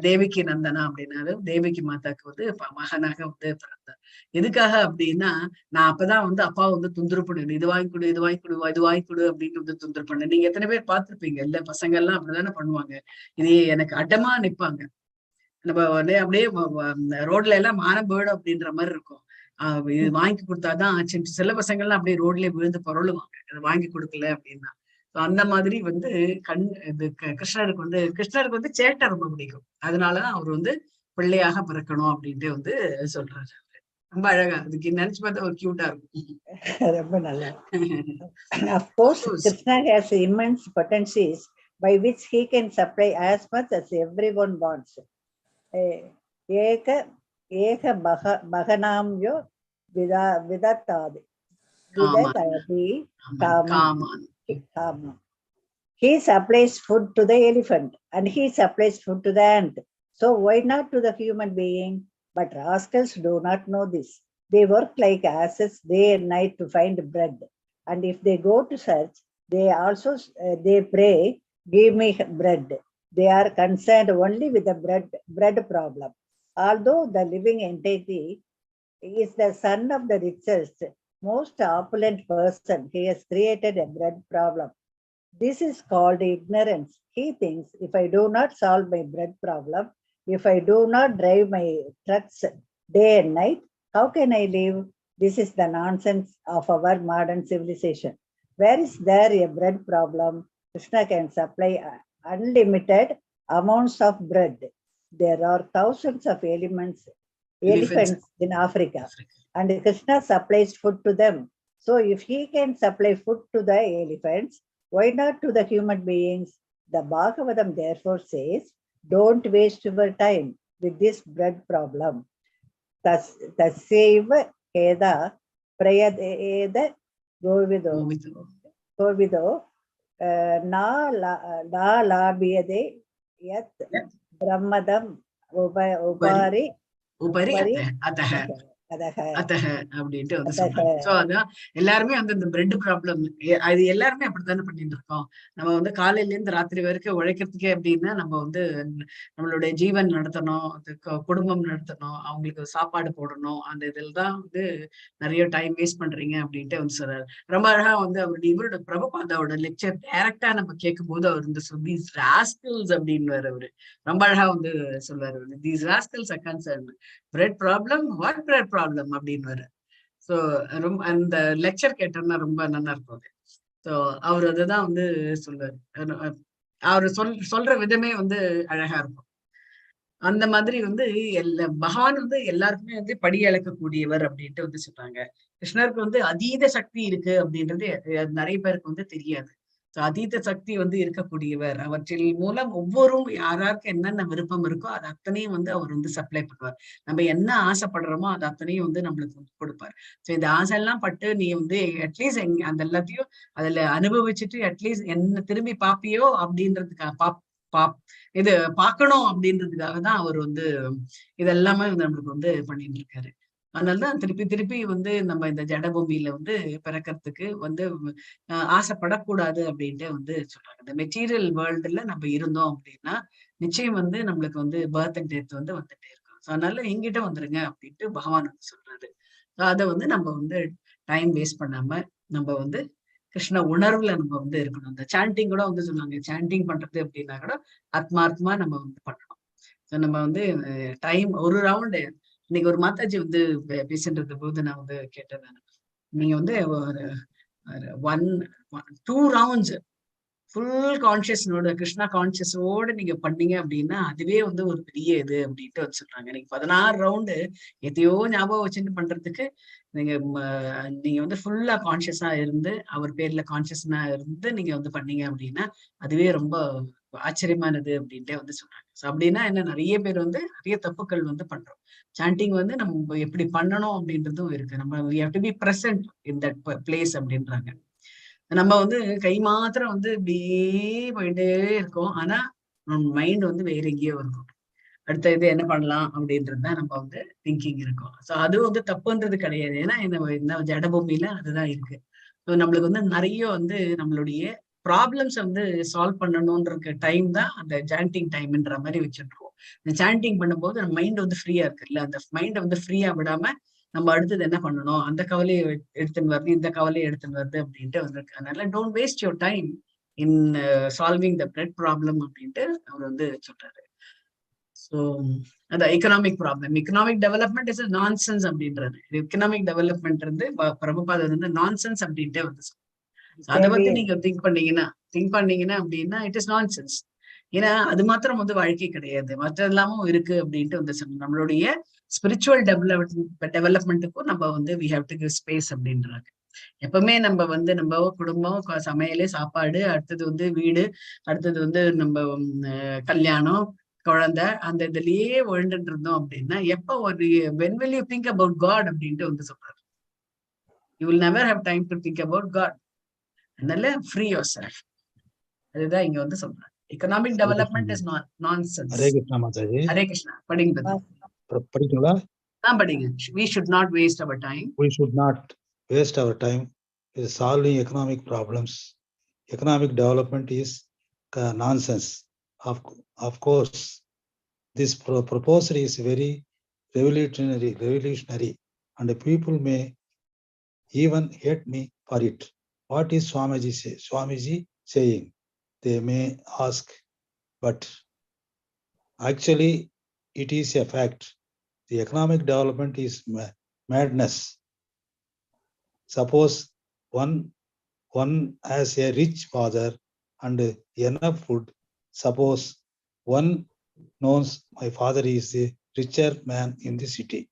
A: தேவிக்கு நந்தனா அப்படின்னாரு, தேவிக்கு மாதாக்கு வந்து மகனாக வந்து பிறந்தார். எதுக்காக அப்படின்னா, நான் அப்பதான் வந்து அப்பா வந்து தொந்தரவு பண்ணு, இது வாங்கி கொடு, இது வாங்கி கொடு, இது வாங்கி கொடு அப்படின்னு வந்து தொந்தரவு பண்ணு. நீங்க எத்தனை பேர் பார்த்திருப்பீங்க, இல்ல பசங்க எல்லாம் அப்படிதானே பண்ணுவாங்க. இது எனக்கு அடமா நிப்பாங்க. நம்ம அப்படியே ரோட்ல எல்லாம் மானம் போயிடும் அப்படின்ற மாதிரி இருக்கும். இது வாங்கி கொடுத்தாதான் ஆச்சு. சில பசங்கள்லாம் அப்படியே ரோட்லயே விழுந்து பொருளுவாங்க, அதை வாங்கி கொடுக்கல அப்படின்னா. அந்த மாதிரி வந்து கிருஷ்ணருக்கு வந்து சேட்டை ரொம்ப பிடிக்கும். அதனாலதான் அவர் வந்து பிள்ளையாக பிறக்கணும் அப்படின்ட்டு வந்து சொல்றாரு. ரொம்ப அழகா, அதுக்கு நினைச்சு பார்த்தா ஒரு கியூட்டா இருக்கும்.
B: ரொம்ப நல்லா. Of course, Krishna has immense potencies by which he can supply as much as everyone wants. Eka Bhaganamyo Vidatadi Kaman. He supplies food to the elephant and he supplies food to the ant. So why not to the human being? But rascals do not know this. They work like asses day and night to find bread. And if they go to search, they pray, give me bread. They are concerned only with the bread problem. Although the living entity is the son of the richest, most opulent person, he has created a bread problem. This is called ignorance. He thinks, if I do not solve my bread problem, if I do not drive my trucks day and night, How can I live? This is the nonsense of our modern civilization. Where is there a bread problem? Krishna can supply unlimited amounts of bread. There are thousands of elephants in Africa, and Krishna supplies food to them. So if he can supply food to the elephants, why not to the human beings? The Bhagavatam therefore says, don't waste your time with this bread problem. Tasyaiva Keda Prayadeda Govido Na Labhyade Yat Brahmadam Upari
A: அத்தக அப்படின்ட்டு வந்து சொல்றாங்க. சோ அதான் எல்லாருமே வந்து இந்த பிரெட் ப்ராப்ளம் அது எல்லாருமே அப்படித்தானே பண்ணிட்டு இருக்கோம். நம்ம வந்து காலையில இருந்து ராத்திரி வரைக்கும் உழைக்கிறதுக்கே அப்படின்னா நம்ம வந்து நம்மளுடைய ஜீவன் நடத்தணும், குடும்பம் நடத்தணும், அவங்களுக்கு சாப்பாடு போடணும். அந்த இதில் தான் வந்து நிறைய டைம் வேஸ்ட் பண்றீங்க அப்படின்ட்டு வந்து சொல்றாரு. ரொம்ப அழகா வந்து இவரோட பிரபுபாதாவோட லெக்சர் டைரக்டா நம்ம கேட்கும் போது அவர் வந்து தீஸ் ராஸ்கல்ஸ் அப்படின்னு அவரு ரொம்ப அழகா வந்து சொல்றாரு. These rascals R concerned bread problem, what bread problem அப்படின்னு. ஸோ ரொம்ப அந்த லெக்சர் கேட்டோம்னா ரொம்ப நல்லா இருக்கும் அது. ஸோ அவர் அதுதான் வந்து சொல்றாரு. அவர் சொல்ற விதமே வந்து அழகா இருக்கும். அந்த மாதிரி வந்து பகவான் வந்து எல்லாருக்குமே வந்து படி அளக்கக்கூடியவர் அப்படின்ட்டு வந்து சொல்றாங்க. கிருஷ்ணருக்கு வந்து அதீத சக்தி இருக்கு அப்படின்றது நிறைய பேருக்கு வந்து தெரியாது. அதீத சக்தி வந்து இருக்கக்கூடியவர். அவற்றில் மூலம் ஒவ்வொரும் யாராருக்கு என்னென்ன விருப்பம் இருக்கோ அது அத்தனையும் வந்து அவர் வந்து சப்ளை பண்ணுவார். நம்ம என்ன ஆசைப்படுறோமோ அது அத்தனையும் வந்து நம்மளுக்கு வந்து கொடுப்பார். ஸோ இந்த ஆசையெல்லாம் பட்டு நீ வந்து அட்லீஸ்ட் அந்த எல்லாத்தையும் அதுல அனுபவிச்சுட்டு அட்லீஸ்ட் என்ன திரும்பி பாப்பியோ அப்படின்றதுக்காக இது பார்க்கணும் அப்படின்றதுக்காக தான் அவர் வந்து இதெல்லாமே வந்து நம்மளுக்கு வந்து பண்ணிட்டு இருக்காரு. அதனாலதான் திருப்பி திருப்பி வந்து நம்ம இந்த ஜடபூமியில வந்து பிறக்கிறதுக்கு வந்து ஆசைப்படக்கூடாது அப்படின்ட்டு வந்து சொல்றாங்க. இந்த மெட்டீரியல் வேர்ல்டுல நம்ம இருந்தோம் அப்படின்னா நிச்சயம் வந்து நம்மளுக்கு வந்து பர்த் அண்ட் டெத் வந்து வந்துட்டே இருக்கும். அதனால எங்கிட்ட வந்துருங்க அப்படின்ட்டு பகவான் வந்து சொல்றாரு. அதை வந்து நம்ம வந்து டைம் வேஸ்ட் பண்ணாம நம்ம வந்து கிருஷ்ண உணர்வுல நம்ம வந்து இருக்கணும். இந்த சாண்டிங் கூட வந்து சொன்னாங்க, சாண்டிங் பண்றது அப்படின்னா கூட ஆத்மார்த்தமா நம்ம வந்து பண்ணணும். நம்ம வந்து டைம் ஒரு ரவுண்டு இன்னைக்கு ஒரு மாதாஜி வந்து பேசுன்றது போது நான் வந்து கேட்டேன். நீங்க வந்து ஒரு 2 ரவுண்ட்ஸ் ஃபுல் கான்சியஸ்னோட கிருஷ்ணா கான்சியஸோட நீங்க பண்ணீங்க அப்படின்னா அதுவே வந்து ஒரு பெரிய இது அப்படின்ட்டு வந்து சொல்றாங்க. எனக்கு 16 ரவுண்டு எதையோ ஞாபகம் வச்சுட்டு பண்றதுக்கு நீங்க வந்து ஃபுல்லா கான்சியஸா இருந்து அவர் பேர்ல கான்சியஸா இருந்து நீங்க வந்து பண்ணீங்க அப்படின்னா அதுவே ரொம்ப ஆச்சரியமானது அப்படின்ட்டே வந்து சொல்றாங்க. ஸோ அப்படின்னா என்ன, நிறைய பேர் வந்து நிறைய தப்புக்கள் வந்து பண்றோம். சாண்டிங் வந்து நம்ம எப்படி பண்ணணும் அப்படின்றதும் இருக்கு. நம்ம we have to be present in that place அப்படின்றாங்க. நம்ம வந்து கை மாத்திரம் வந்து இப்படியே போயிட்டே இருக்கோம். ஆனா மைண்ட் வந்து வேற எங்கேயோ இருக்கும். அடுத்த இது என்ன பண்ணலாம் அப்படின்றதுதான் நம்ம வந்து திங்கிங் இருக்கும். ஸோ அது வந்து தப்புன்றது கிடையாது. ஏன்னா இந்த ஜடபூமியில அதுதான் இருக்கு. நம்மளுக்கு வந்து நிறைய வந்து நம்மளுடைய ப்ராப்ளம்ஸ் வந்து சால்வ் பண்ணணும்ன்ற டைம் தான் அந்த சாண்டிங் டைம்ன்ற மாதிரி வச்சுருக்கோம். இந்த சாண்டிங் பண்ணும்போது நம்ம மைண்ட் வந்து ஃப்ரீயா இருக்குல்ல, அந்த மைண்டை வந்து ஃப்ரீயா விடாம நம்ம அடுத்தது என்ன பண்ணணும், அந்த கவலையை எடுத்துன்னு வருது, இந்த கவலையை எடுத்துன்னு வருது அப்படின்ட்டு வந்திருக்கு. அதனால don't waste your time in solving the bread problem அப்படின்ட்டு அவர் வந்து சொல்றாரு. ஸோ அந்த economic problem, economic development is nonsense அப்படின்றது. எக்கனாமிக் டெவலப்மெண்ட் வந்து பிரபுபாதர் வந்து நான்சென்ஸ் அப்படின்ட்டே வந்து அதை பத்தி நீங்க திங்க் பண்ணீங்கன்னா அப்படின்னா இட் இஸ் நான்சென்ஸ். ஏன்னா அது மாத்திரம் வந்து வாழ்க்கை கிடையாது, மற்ற எல்லாமும் இருக்கு அப்படின்ட்டு வந்து சொல்லணும். நம்மளுடைய ஸ்பிரிச்சுவல் டெவலப்மெண்ட்டுக்கும் நம்ம வந்து we have to give space அப்படின்றாங்க. எப்பவுமே நம்ம வந்து நம்ம குடும்பம், சமையலே, சாப்பாடு, அடுத்தது வந்து வீடு, அடுத்தது வந்து நம்ம கல்யாணம், குழந்தை, அந்த இதுலயே வாழ்ந்துட்டு இருந்தோம் அப்படின்னா எப்ப ஒரு when will you think about God அப்படின்ட்டு வந்து சொல்றாரு. You will never have time to think about God. அதனால free yourself. அதுதான் இங்க வந்து சொல்றாங்க. Economic development is nonsense.
C: Hare Krishna Mataji.
A: Hare Krishna. படிங்க
C: படிக்கீங்களா?
A: படிங்க. We should not waste our time.
C: We should not waste our time with solving economic problems. Economic development is nonsense. Of course, this proposal is very revolutionary, and people may even hate me for it. What is Swamiji saying? They may ask, but actually it is a fact. The economic development is madness. Suppose one has a rich father and enough food. Suppose one knows my father is a richer man in the city.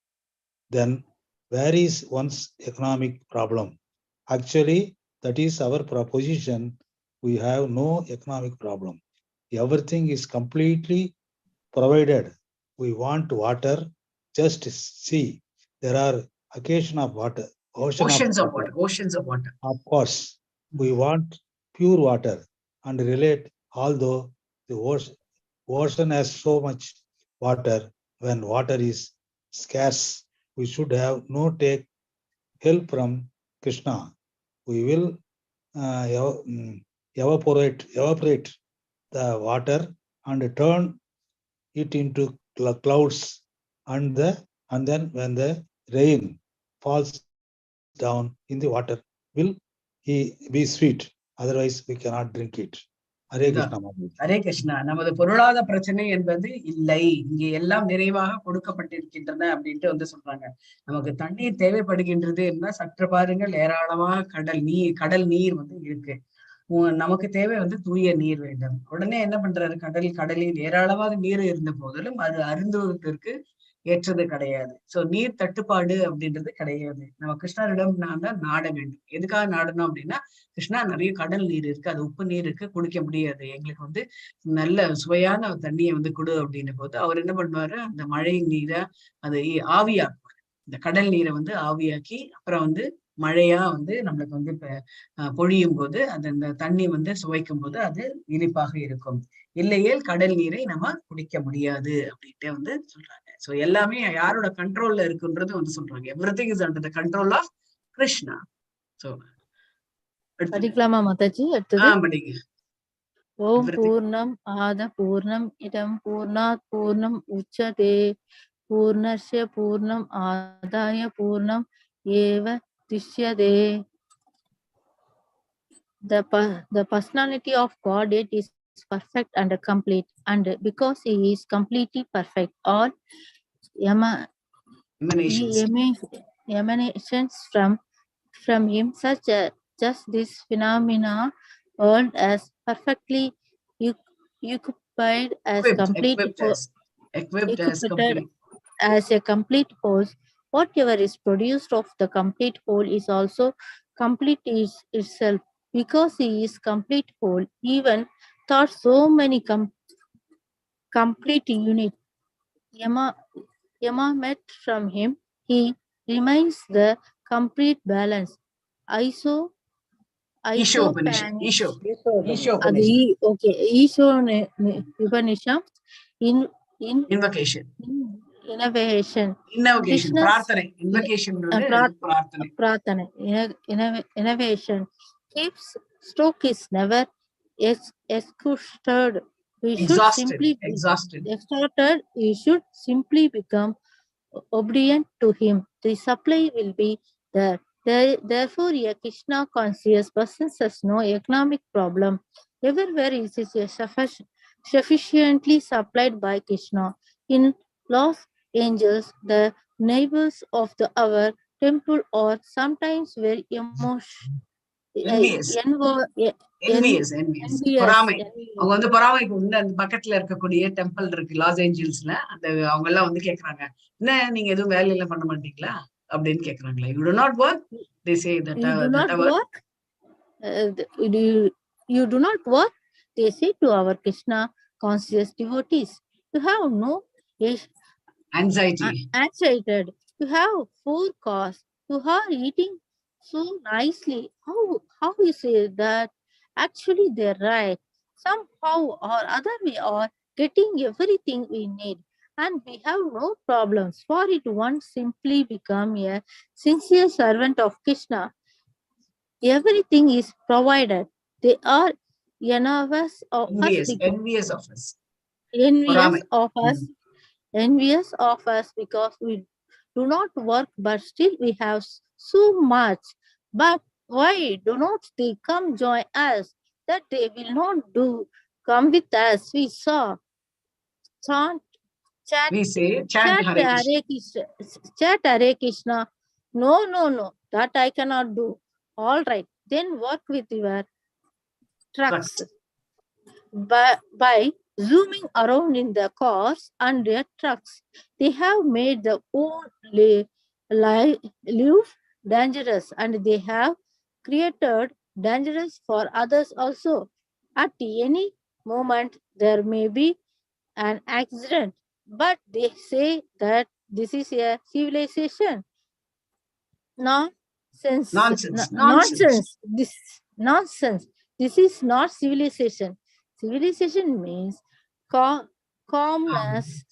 C: Then where is one's economic problem? Actually, that is our proposition. We have no economic problem. Everything is completely provided. We want water. Just see, there are occasion of water,
A: Oceans of water. Oceans of water.
C: Of course, we want pure water and relate, although the ocean has so much water, when water is scarce, we should have no take help from Krishna. We will evaporate the water and turn it into clouds, and then when the rain falls down in the water, will he be sweet? Otherwise, we cannot drink it. Hare Krishna.
A: Hare Krishna. நமது பொருளாதார பிரச்சனை என்பது இல்லை, இங்கே எல்லாம் நிறைவாக கொடுக்கப்பட்டிருக்கின்றன அப்படின்ட்டு வந்து சொல்றாங்க. நமக்கு தண்ணீர் தேவைப்படுகின்றது என்ன, சற்று பாருங்கள், ஏராளமாக கடல் நீர் வந்து இருக்கு. நமக்கு தேவை வந்து தூய நீர் வேண்டும். உடனே என்ன பண்றாரு, கடலில் ஏராளமாக நீர் இருந்த போதிலும் அது அருந்துவதற்கு ஏற்றது கிடையாது. சோ நீர் தட்டுப்பாடு அப்படின்றது கிடையாது. நம்ம கிருஷ்ணரிடம் நான் தான் நாட வேண்டும். எதுக்காக நாடணும் அப்படின்னா, கிருஷ்ணா நிறைய கடல் நீர் இருக்கு, அது உப்பு நீர் இருக்கு, குடிக்க முடியாது, எங்களுக்கு வந்து நல்ல சுவையான தண்ணியை வந்து கொடு அப்படின்ன போது அவர் என்ன பண்ணுவாரு, அந்த மழை நீரை அதை ஆவியாக்குவார். இந்த கடல் நீரை வந்து ஆவியாக்கி அப்புறம் வந்து மழையா வந்து நம்மளுக்கு வந்து பொழியும் போது அந்த தண்ணி வந்து சுவைக்கும் போது அது இனிப்பாக இருக்கும். இல்லையேல் கடல் நீரை நம்ம குடிக்க முடியாது அப்படின்ட்டு வந்து சொல்றாங்க. சோ எல்லாமே யாரோட கண்ட்ரோல்ல இருக்குன்றது வந்து சொல்றாங்க. Everything is under the control of Krishna. So
D: படிக்கலாமா மாதாஜி?
A: படிங்க.
D: ஓம் பூர்ணம் ஆத பூர்ணம் இதம் பூர்ணாத் பூர்ணம் உச்சதே பூர்ணஸ்ய பூர்ணம் ஆதாய பூர்ணம் ஏவ திஷ்யதே. The personality of Godhead is perfect and complete, and because he is completely perfect, all emanations from him, such just this phenomena world as perfectly occupied as as a complete whole. Whatever is produced of the complete whole is also complete itself, because he is complete whole. Even thought so many complete unit emanate from him, he remains the complete balance. Isho Upanishad
A: invocation.
D: Innovation keeps stroke is never exhausted. We should simply become obedient to him. The supply will be there. Therefore, a Krishna conscious person has no economic problem. Everywhere is sufficiently supplied by Krishna. In Los Angeles, the neighbors of our temple are sometimes very
A: அவங்க வந்து பொறாமைக்கு உண்டு. அந்த பக்கத்துல இருக்கக்கூடிய டெம்பிள் இருக்கு லாஸ் ஏஞ்சல்ஸ்ல, அந்த அவங்க எல்லாம் வந்து கேக்குறாங்க, என்ன நீங்க எதுவும் வேலை எல்லாம் பண்ண மாட்டீங்களா அப்படின்னு கேக்குறாங்களா. You do not work, they say that
D: you do not work, they say to our Krishna conscious devotees. You have no
A: anxiety.
D: You have 4 cars. You are eating so nicely. How you say that? Actually, they're right. Somehow or other we are getting everything we need, and we have no problems. For it, one simply become a sincere servant of Krishna. Everything is provided. They are envious of us because we do not work, but still we have so much. But why do not they come join us? That they will not do. Come with us. We saw. Chant Hare Krishna No. That I cannot do. All right. Then work with your trucks. By zooming around in the cars and their trucks, they have made their own life dangerous, and they have created dangerous for others also. At any moment, there may be an accident, but they say that this is a civilization. Nonsense. Nonsense. This is not civilization. Civilization means calmness,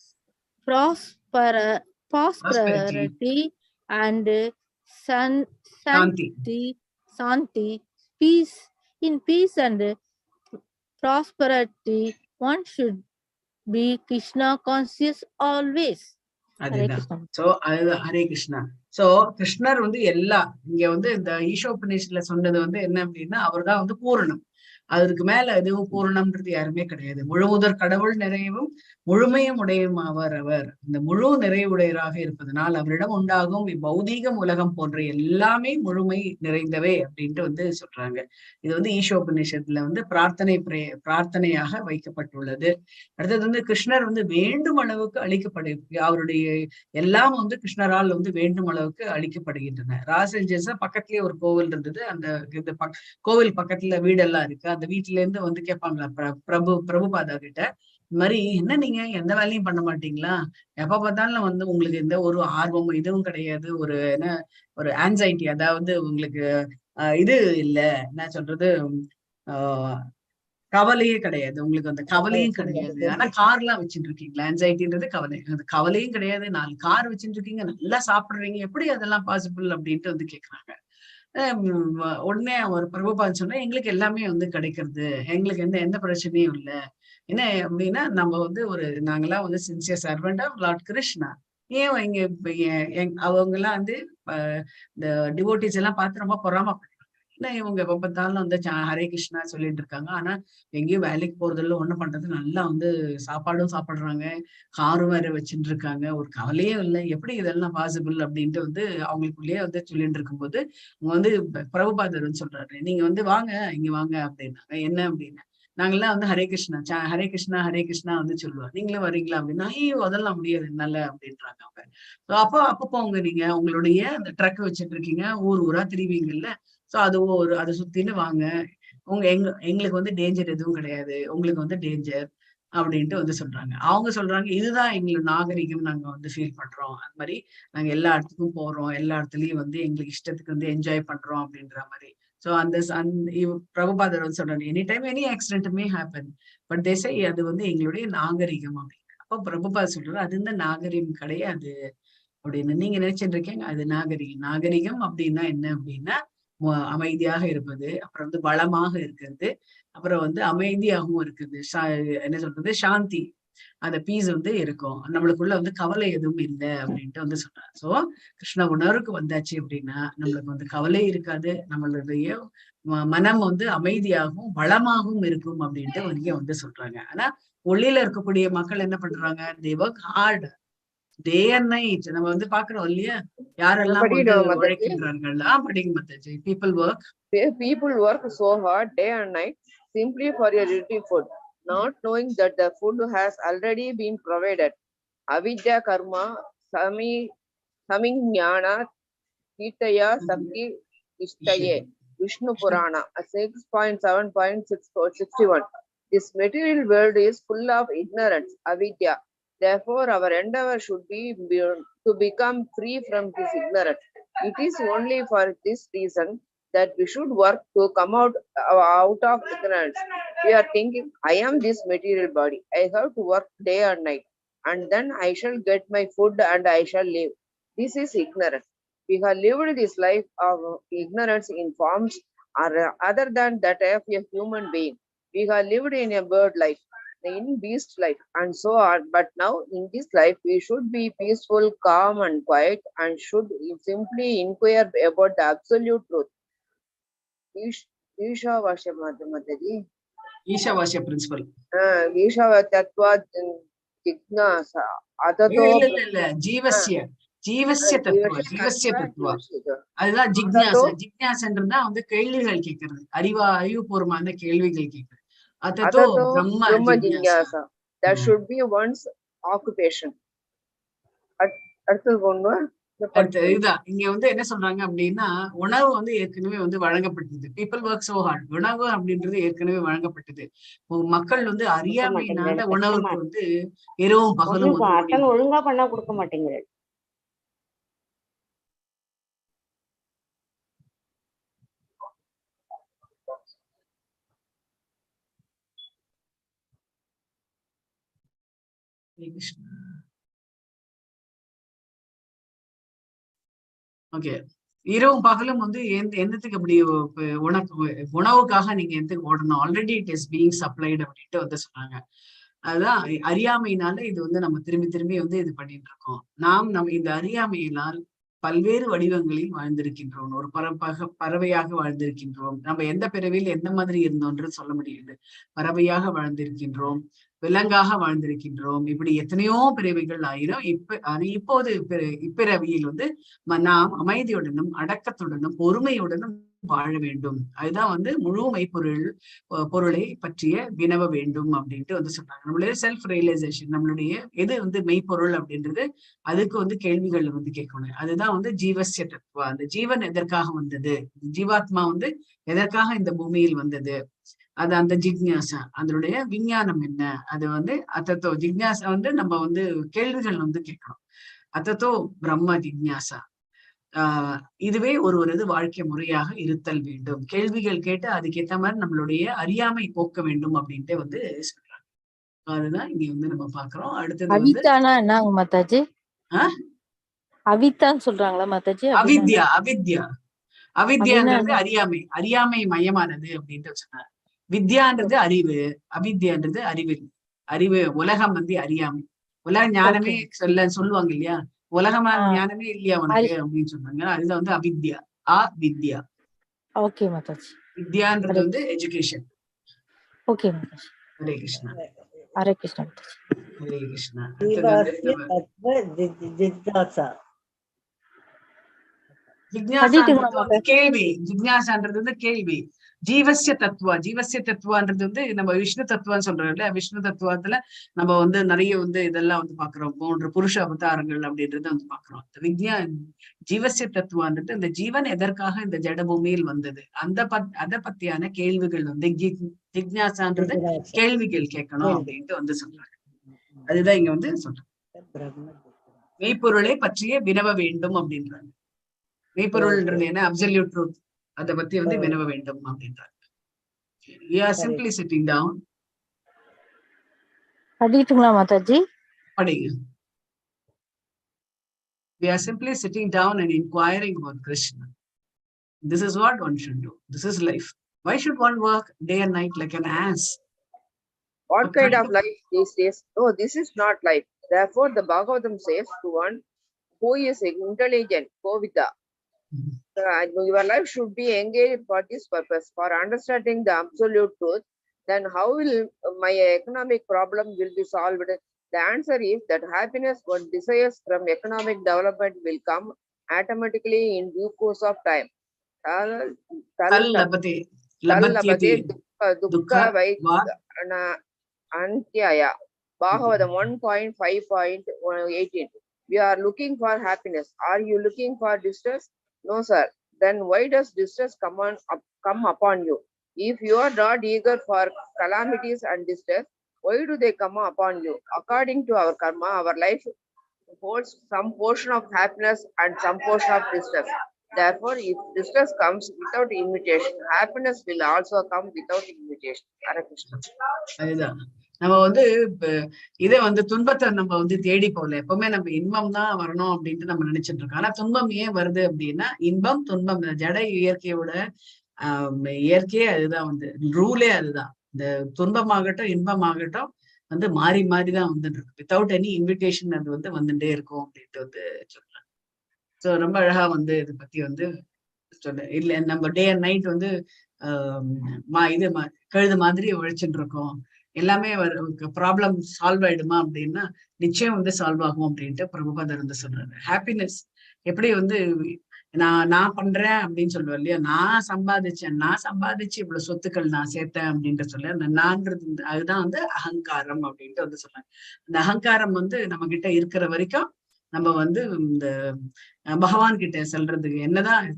D: prosperity, and santi, peace. In peace and prosperity, one should be Krishna conscious always. Hare Krishna.
A: So Hare Krishna. So கிருஷ்ணர் வந்து எல்லா இங்க வந்து இந்த ஈஷோபநிஷத்துல சொன்னது வந்து என்ன அப்படின்னா அவர்தான் வந்து பூரணம். அதற்கு மேல எதுவும் பூரணம்ன்றது யாருமே கிடையாது. முழுமுதற் கடவுள் நிறைவும் முழுமையும் உடையும் அவர். இந்த முழு நிறைவுடையராக இருப்பதனால் அவரிடம் உண்டாகும் இப்பௌதீகம் உலகம் போன்ற எல்லாமே முழுமை நிறைந்தவை அப்படின்ட்டு வந்து சொல்றாங்க. இது வந்து ஈஷோபநிஷத்துல வந்து பிரார்த்தனையாக வைக்கப்பட்டுள்ளது. அடுத்தது வந்து கிருஷ்ணர் வந்து வேண்டும் அளவுக்கு அவருடைய எல்லாம் வந்து கிருஷ்ணரால் வந்து வேண்டும் அளவுக்கு அளிக்கப்படுகின்றன. ராசேஞ்சர்ஸ் பக்கத்துலயே ஒரு கோவில் இருந்தது. அந்த கோவில் பக்கத்துல வீடெல்லாம் இருக்கு. அந்த வீட்டுல இருந்து வந்து கேட்பாங்களா பிரபுபாதா கிட்ட, இந்த மாதிரி என்ன நீங்க எந்த வேலையும் பண்ண மாட்டீங்களா, எப்ப பார்த்தாலும் வந்து உங்களுக்கு எந்த ஒரு ஆர்வமும் இதுவும் கிடையாது, ஒரு ஆன்சைட்டி, அதாவது உங்களுக்கு இது இல்ல, என்ன சொல்றது, கவலையே கிடையாது, உங்களுக்கு அந்த கவலையும் கிடையாது, ஆனா கார் எல்லாம் வச்சுட்டு இருக்கீங்களா, ஆன்சைட்டின்றது கவலை, அந்த கவலையும் கிடையாது, 4 கார் வச்சுட்டு இருக்கீங்க, நல்லா சாப்பிடுறீங்க, எப்படி அதெல்லாம் பாசிபிள் அப்படின்ட்டு வந்து கேக்குறாங்க. உடனே ஒரு பிரபுபாத் சொன்னா, எங்களுக்கு எல்லாமே வந்து கிடைக்கிறது, எங்களுக்கு எந்த பிரச்சனையும் இல்ல, என்ன அப்படின்னா நம்ம வந்து நாங்கெல்லாம் வந்து sincere servant of Lord Krishna, ஏன் இங்க அவங்க எல்லாம் வந்து இந்த டிவோட்டிஸ் எல்லாம் பார்த்து ரொம்ப பொறாமப்படுறாங்க. ஏன்னா இவங்க எப்ப பார்த்தாலும் வந்து ஹரே கிருஷ்ணா சொல்லிட்டு இருக்காங்க, ஆனா எங்கேயும் வேலைக்கு போறதில்ல, ஒண்ணும் பண்றது, நல்லா வந்து சாப்பாடும் சாப்பிடுறாங்க, காரும் வேற வச்சுட்டு இருக்காங்க, ஒரு கவலையே இல்லை, எப்படி இதெல்லாம் பாசிபிள் அப்படின்ட்டு வந்து அவங்களுக்குள்ளேயே வந்து சொல்லிட்டு இருக்கும்போது அவங்க வந்து பிரபுபாதர் வந்து சொல்றாரு, நீங்க வந்து வாங்க, இங்க வாங்க அப்படின்னாங்க. என்ன அப்படின்னா, நாங்கெல்லாம் வந்து ஹரே கிருஷ்ணா ஹரே கிருஷ்ணா ஹரே கிருஷ்ணா வந்து சொல்லுவோம், நீங்களும் வரீங்களா அப்படின்னா, ஐயோ அதெல்லாம் முடியாது என்னால அப்படின்றாங்க அவங்க. அப்பப்போ நீங்க உங்களுடைய அந்த ட்ரக் வச்சுட்டு இருக்கீங்க, ஊரா திரிவீங்கல்ல, சோ அதை சுத்தின்னு வாங்க, எங்களுக்கு வந்து டேஞ்சர் எதுவும் கிடையாது, உங்களுக்கு வந்து டேஞ்சர் அப்படின்ட்டு வந்து சொல்றாங்க. அவங்க சொல்றாங்க, இதுதான் எங்களோட நாகரிகம், நாங்க வந்து ஃபீல் பண்றோம், அந்த மாதிரி நாங்க எல்லா இடத்துக்கும் போறோம், எல்லா இடத்துலயும் வந்து எங்களுக்கு இஷ்டத்துக்கு வந்து என்ஜாய் பண்றோம் அப்படின்ற மாதிரி. சோ பிரபுபாதர் வந்து சொல்றாங்க, any time any accident may happen, but they say அது வந்து எங்களுடைய நாகரிகம் அப்படின்னு. அப்போ பிரபுபாதர் சொல்றாரு, அது இந்த நாகரிகம் கிடையாது அப்படின்னு நீங்க நினைச்சிட்டு இருக்கீங்க, அது நாகரிகம் அப்படின்னா என்ன அப்படின்னா, அமைதியாக இருப்பது, அப்புறம் வந்து பலமாக இருக்கிறது, அப்புறம் வந்து அமைதியாகவும் இருக்குது, என்ன சொல்றது, சாந்தி, அந்த பீஸ் வந்து இருக்கும், நம்மளுக்குள்ள வந்து கவலை எதுவும் இல்லை அப்படின்ட்டு வந்து சொல்றாரு. சோ கிருஷ்ண உணர்வுக்கு வந்தாச்சு அப்படின்னா நம்மளுக்கு வந்து கவலை இருக்காது, நம்மளுடைய மனம் வந்து அமைதியாகவும் பலமாகவும் இருக்கும் அப்படின்ட்டு வந்து சொல்றாங்க. ஆனா ஒளியில இருக்கக்கூடிய மக்கள் என்ன பண்றாங்க, they work hard day and night. நம்ம வந்து பாக்குறோம் இல்லையா, யாரெல்லாம் வந்து உழைக்கின்றார்கள். படிங்க மத்தாஜி. people work
F: so hard day and night simply for your dirty food, not knowing that the food has already been provided. Avidya karma samijnana titaya sabki ishtaye. Vishnu Purana 6.7.61. This material world is full of ignorance, avidya. Therefore, our endeavor should be to become free from this ignorance. It is only for this reason that we should work to come out of ignorance. We are thinking, I am this material body, I have to work day and night, and then I shall get my food and I shall live. This is ignorance. We have lived this life of ignorance in forms other than that of a human being. We have lived in a bird life, in beast life, and so on. But now in this life we should be peaceful, calm and quiet, and should simply inquire about the absolute truth. Usha Vasya Mataji.
A: Isha Vasya principle.
F: Isha Tattva Jignasa.
A: Jivasya. ஜீவசிய தத்துவா, ஜீவசிய தத்துவா. அதுதான் ஜிக்ஞாசா. ஜிக்ஞாசன்றதுதான் வந்து கேள்விகள் கேட்கறது, அறிவுபூர்வமான கேள்விகள் கேட்கறது. அதோ பிரம்ம ஜிக்ஞாசா.
F: That should be one's occupation. அடுத்தது கொண்டு
A: இதுதான் இங்க வந்து என்ன சொல்றாங்க அப்படின்னா, உணவு வந்து ஏற்கனவே வந்து வழங்கப்பட்டது. People work so heart. உணவு அப்படின்றது ஏற்கனவே வழங்கப்பட்டது. மக்கள் வந்து அறியாமையினால உணவுக்கு வந்து இரவும் பகலும்
G: ஒழுங்கா பண்ணா கொடுக்க மாட்டேங்கிறேன்.
A: ஓகே, இரவும் பகலும் வந்து எந்தத்துக்கு அப்படி உணவுக்காக நீங்க எந்த ஓடணும், already it is being supplied அப்படின்ட்டு வந்து சொன்னாங்க. அதுதான் அறியாமையினால இது வந்து நம்ம திரும்பி திரும்பி வந்து இது பண்ணிட்டு இருக்கோம். நம்ம இந்த அறியாமையினால் பல்வேறு வடிவங்களில் வாழ்ந்திருக்கின்றோம். ஒரு பறவையாக வாழ்ந்திருக்கின்றோம். நம்ம எந்த பிறவியில் எந்த மாதிரி இருந்தோன்றது சொல்ல முடியாது. பறவையாக வாழ்ந்திருக்கின்றோம், விலங்காக வாழ்ந்திருக்கின்றோம். இப்படி எத்தனையோ பிறவிகள் ஆயிரும். இப்போது இப்பிறவியில் வந்து நாம் அமைதியுடனும் அடக்கத்துடனும் பொறுமையுடனும் வாழ வேண்டும். அதுதான் வந்து முழு பொருளை பற்றிய வினவ வேண்டும் அப்படின்ட்டு வந்து சொல்றாங்க. நம்மளுடைய செல்ஃப் ரியலைசேஷன், நம்மளுடைய எது வந்து மெய்ப்பொருள் அப்படின்றது, அதுக்கு வந்து கேள்விகள் வந்து கேட்கணும். அதுதான் வந்து ஜீவசிய தத்துவா. அந்த ஜீவன் எதற்காக வந்தது, ஜீவாத்மா வந்து எதற்காக இந்த பூமியில் வந்தது, அது அந்த ஜிக்ஞாசா, அதனுடைய விஞ்ஞானம் என்ன, அது வந்து அத்தத்தோ ஜிக்ஞாசா வந்து நம்ம வந்து கேள்விகள் வந்து கேட்கணும். அத்தத்தோ பிரம்ம ஜிக்ஞாசா. இதுவே ஒரு வாழ்க்கை முறையாக இருத்தல் வேண்டும். கேள்விகள் கேட்டு அதுக்கேற்ற மாதிரி நம்மளுடைய அறியாமை போக்க வேண்டும் அப்படின்ட்டு வந்து சொல்றாங்க. அதுதான் இங்க வந்து நம்ம பாக்குறோம். அடுத்தது
D: அவித்தானா என்னங்க மாதாஜி? அவித்தான்னு சொல்றாங்களா மாதாஜி?
A: அவித்யா. அவித்யான்றது அறியாமை மையமானது அப்படின்ட்டு சொன்னாங்க. வித்யான்றது அறிவு, அவித்யான்றது அறிவு. உலகம் வந்து அறியாமை, உலக ஞானமே சொல்லுவாங்க இல்லையா, உலகமான ஞானமே இல்லையா உனக்கு அப்படின்னு சொன்னாங்க. அதுதான் வந்து அவித்யா. வித்யா.
D: ஓகே மாதாஜி.
A: வித்யான்றது வந்து எஜுகேஷன்.
D: ஓகே மாதாஜி.
A: ஹரே கிருஷ்ணா.
D: ஹரே கிருஷ்ணா.
A: ஹரே கிருஷ்ணா. ஜிக்ஞாசான்றது கேள்வி. ஜிக்ஞாசான்றது வந்து கேள்வி. ஜீவசிய தத்துவான்றது வந்து நம்ம விஷ்ணு தத்துவம் சொல்றோம் இல்ல. விஷ்ணு தத்துவத்துல நம்ம வந்து நிறைய வந்து இதெல்லாம் வந்து பாக்குறோம். 3 புருஷ அவதாரங்கள் அப்படின்றத வந்து பாக்குறோம். ஜீவசிய தத்துவான்றது இந்த ஜீவன் எதற்காக இந்த ஜட பூமியில் வந்தது, அத பத்தியான கேள்விகள் வந்து ஜிக்ஞாசான்றது கேள்விகள் கேட்கணும் அப்படின்ட்டு வந்து சொல்றாங்க. அதுதான் இங்க வந்து சொல்றாங்க. மெய்ப்பொருளை பற்றிய வினவ வேண்டும் அப்படின்றாங்க. மெய்ப்பொருள்ன்றது என்ன, அப்சல்யூட் ட்ரூத், அதை பத்தி வந்து வினவ வேண்டும் அப்படின்றாங்க. We are simply sitting down.
D: படிட்டுங்களா Mataji?
A: படிங்க. We are simply sitting down and inquiring about Krishna. This is what one should do. This is life. Why should one work day and night like an ass?
F: What kind of life these days? No, this is not life. Therefore, the Bhagavatam says to one who is intelligent, go with the your life should be engaged for this purpose, for understanding the absolute truth. Then how will my economic problem will be solved? The answer is that happiness one desires from economic development will come automatically in due course of time. Antyaya. Bhagavatam 1.5.18. We are looking for happiness. Are you looking for distress? No, sir. Then why does distress come upon you? If you are not eager for calamities and distress, why do they come upon you? According to our karma, our life holds some portion of happiness and some portion of distress. Therefore, if distress comes without invitation, happiness will also come without invitation. Hare Krishna.
A: நம்ம வந்து இதை வந்து துன்பத்தை நம்ம வந்து தேடி போகல. எப்பவுமே நம்ம இன்பம் தான் வரணும் அப்படின்ட்டு நம்ம நினைச்சிட்டு இருக்கோம். ஆனா துன்பம் ஏன் வருது அப்படின்னா, இன்பம் துன்பம் ஜட இயற்கையோட இயற்கையே அதுதான், வந்து ரூலே அதுதான். இந்த துன்பமாகட்டும் இன்பமாகட்டும் வந்து மாறி மாறிதான் வந்துட்டு இருக்கு. வித்தவுட் எனி இன்விடேஷன் அது வந்து வந்துட்டே இருக்கும் அப்படின்ட்டு வந்து சொல்றாங்க. ஸோ ரொம்ப அழகா வந்து இதை பத்தி வந்து சொல்ல இல்லை. நம்ம டே அண்ட் நைட் வந்து கழுது மாதிரி உழைச்சுட்டு இருக்கோம். எல்லாமே ப்ராப்ளம் சால்வ் ஆயிடுமா அப்படின்னா நிச்சயம் வந்து சால்வ் ஆகும் அப்படின்ட்டு பிரபுபாதர் வந்து சொல்றாரு. ஹாப்பினஸ் எப்படி வந்து நான் பண்றேன் அப்படின்னு சொல்லுவேன் இல்லையா, நான் சம்பாதிச்சு இவ்வளவு சொத்துக்கள் நான் சேர்த்தேன் அப்படின்ட்டு சொல்ல, அந்த நான்றது அதுதான் வந்து அகங்காரம் அப்படின்ட்டு வந்து சொல்றாங்க. அந்த அகங்காரம் வந்து நம்ம கிட்ட இருக்கிற வரைக்கும் நம்ம வந்து இந்த பகவான் கிட்ட செல்றதுக்கு என்னதான்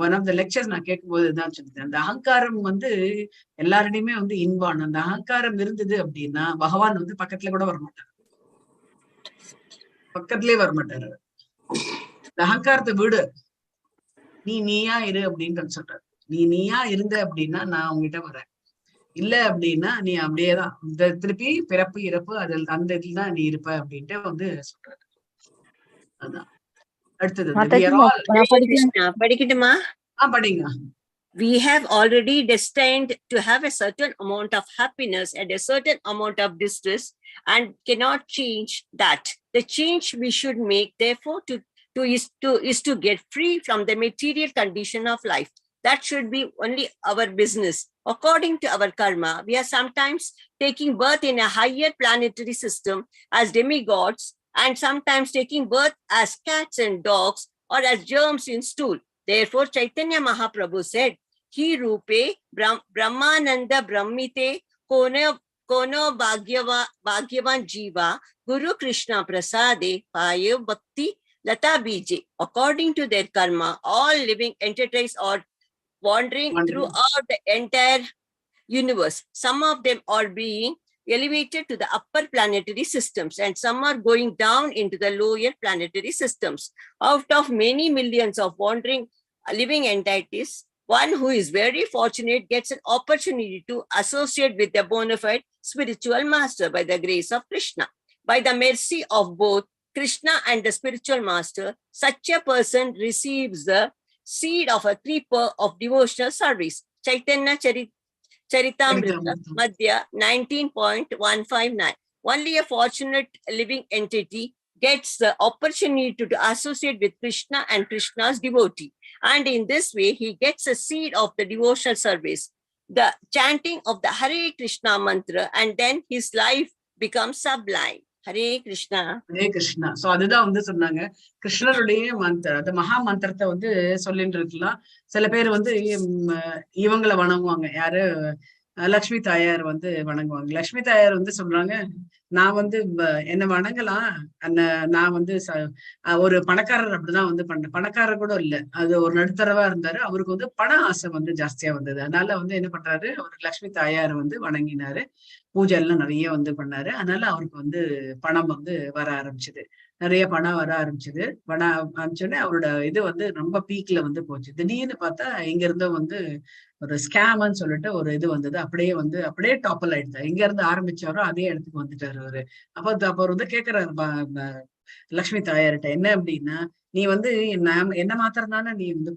A: ஒன் ஆஃப் த லெக்சர்ஸ் நான் கேட்கும்போது தான் சொல்லிட்டேன், அந்த அகங்காரம் வந்து எல்லாரிடையுமே வந்து இன்பான். அந்த அகங்காரம் இருந்தது அப்படின்னா பகவான் வந்து பக்கத்துல கூட வரமாட்டாரு, பக்கத்திலே வரமாட்டாரு. இந்த அகங்காரத்தை விடு, நீயா இரு அப்படின்னு சொல்றாரு. நீயா இருந்த அப்படின்னா நான் உங்ககிட்ட வரேன், இல்ல அப்படின்னா நீ அப்படியேதான் இந்த திருப்பி பிறப்பு இறப்பு அதில் அந்த இதுல தான் நீ இருப்ப அப்படின்ட்டு வந்து சொல்றாரு. அதான் அடுத்தது
H: படிக்கட்டுமா?
A: படிங்க.
H: We have already destined to have a certain amount of happiness and a certain amount of distress and cannot change that. The change we should make, therefore, is to get free from the material condition of life. That should be only our business. According to our karma, we are sometimes taking birth in a higher planetary system as demigods and sometimes taking birth as cats and dogs or as germs in stool. Therefore, Chaitanya Mahaprabhu said, He rupe Brahmananda Brahmite kono bhagyavan jiva Guru Krishna prasade payo bhakti lata bije. According to their karma, all living entities are wandering throughout the entire universe. Some of them are being elevated to the upper planetary systems and some are going down into the lower planetary systems. Out of many millions of wandering living entities, one who is very fortunate gets an opportunity to associate with the bona fide spiritual master by the grace of Krishna. By the mercy of both Krishna and the spiritual master, such a person receives the seed of a creeper of devotional service. Chaitanya Charitamrita, Madhya 19.159. Only a fortunate living entity gets the opportunity to associate with Krishna and Krishna's devotee. And in this way, he gets a seed of the devotional service, the chanting of the Hare Krishna mantra, and then his life becomes sublime. Hare Krishna.
A: Hare Krishna. So அதுதான் வந்து சொன்னாங்க, கிருஷ்ணருடைய மந்திரம், அந்த மகா மந்திரத்தை வந்து சொல்லிட்டு இருக்கலாம். சில பேர் வந்து இவங்களை வணங்குவாங்க, யாரு லக்ஷ்மி தாயார் வந்து வணங்குவாங்க. லக்ஷ்மி தாயார் வந்து சொல்றாங்க, நான் வந்து என்ன வணங்கலாம், நான் வந்து ஒரு பணக்காரர் அப்படிதான் வந்து பண்ணேன். பணக்காரர் கூட இல்ல, அது ஒரு நடுத்தரவா இருந்தாரு. அவருக்கு வந்து பண ஆசை வந்து ஜாஸ்தியா வந்தது. அதனால வந்து என்ன பண்றாரு, அவர் லக்ஷ்மி தாயார் வந்து வணங்கினாரு, பூஜை எல்லாம் நிறைய வந்து பண்ணாரு. அதனால அவருக்கு வந்து பணம் வந்து வர ஆரம்பிச்சது, நிறைய பணம் வர ஆரம்பிச்சது. பணம் ஆரம்பிச்சோடனே அவரோட இது வந்து ரொம்ப பீக்ல வந்து போச்சு. திடீர்னு பார்த்தா இங்க இருந்தோ வந்து ஒரு ஸ்கேம்னு சொல்லிட்டு ஒரு இது வந்தது. அப்படியே டாப்பல் ஆயிடுச்சு. எங்க இருந்து ஆரம்பிச்சாரோ அதே இடத்துக்கு வந்துட்டாரு அவரு. அப்ப அவர் வந்து கேக்குறாரு லக்ஷ்மி தாயார்கிட்ட, என்ன அப்படின்னா, நீ வந்து என்ன மாத்திரம் தானே நீ வந்து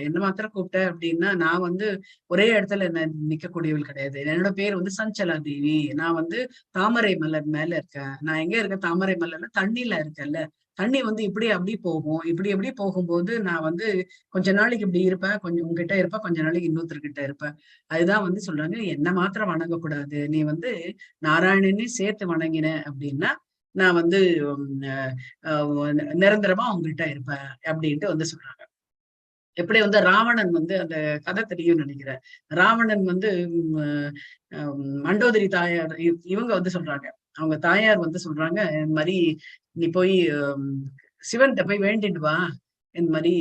A: என்ன மாத்திரம் கூப்பிட்ட அப்படின்னா, நான் வந்து ஒரே இடத்துல என்ன நிக்கக்கூடியவள் கிடையாது. என்னோட பேர் வந்து சஞ்சலா தேவி. நான் வந்து தாமரை மலர் மேல இருக்கேன். நான் எங்க இருக்கேன், தாமரை மலர்ல தண்ணியில இருக்கேன்ல. தண்ணி வந்து இப்படி அப்படி போகும், இப்படி போகும்போது நான் வந்து கொஞ்ச நாளைக்கு இப்படி இருப்பேன், கொஞ்சம் உங்ககிட்ட இருப்பேன், கொஞ்ச நாளைக்கு இன்னொருத்தர்கிட்ட இருப்பேன். அதுதான் வந்து சொல்றாங்க, என்ன மாத்திரம் வணங்கக்கூடாது, நீ வந்து நாராயணனே சேர்த்து வணங்கின அப்படின்னா நான் வந்து நிரந்தரமா உங்ககிட்ட இருப்பேன் அப்படின்ட்டு வந்து சொல்றாங்க. எப்படி வந்து ராவணன் வந்து, அந்த கதை தெரியும் நினைக்கிறேன், ராவணன் வந்து மண்டோதரி தாயார் இவங்க வந்து சொல்றாங்க, அவங்க தாயார் வந்து சொல்றாங்க, இந்த மாதிரி நீ போய் சிவன்கிட்ட போய் வேண்டிட்டு வா, இந்த மாதிரி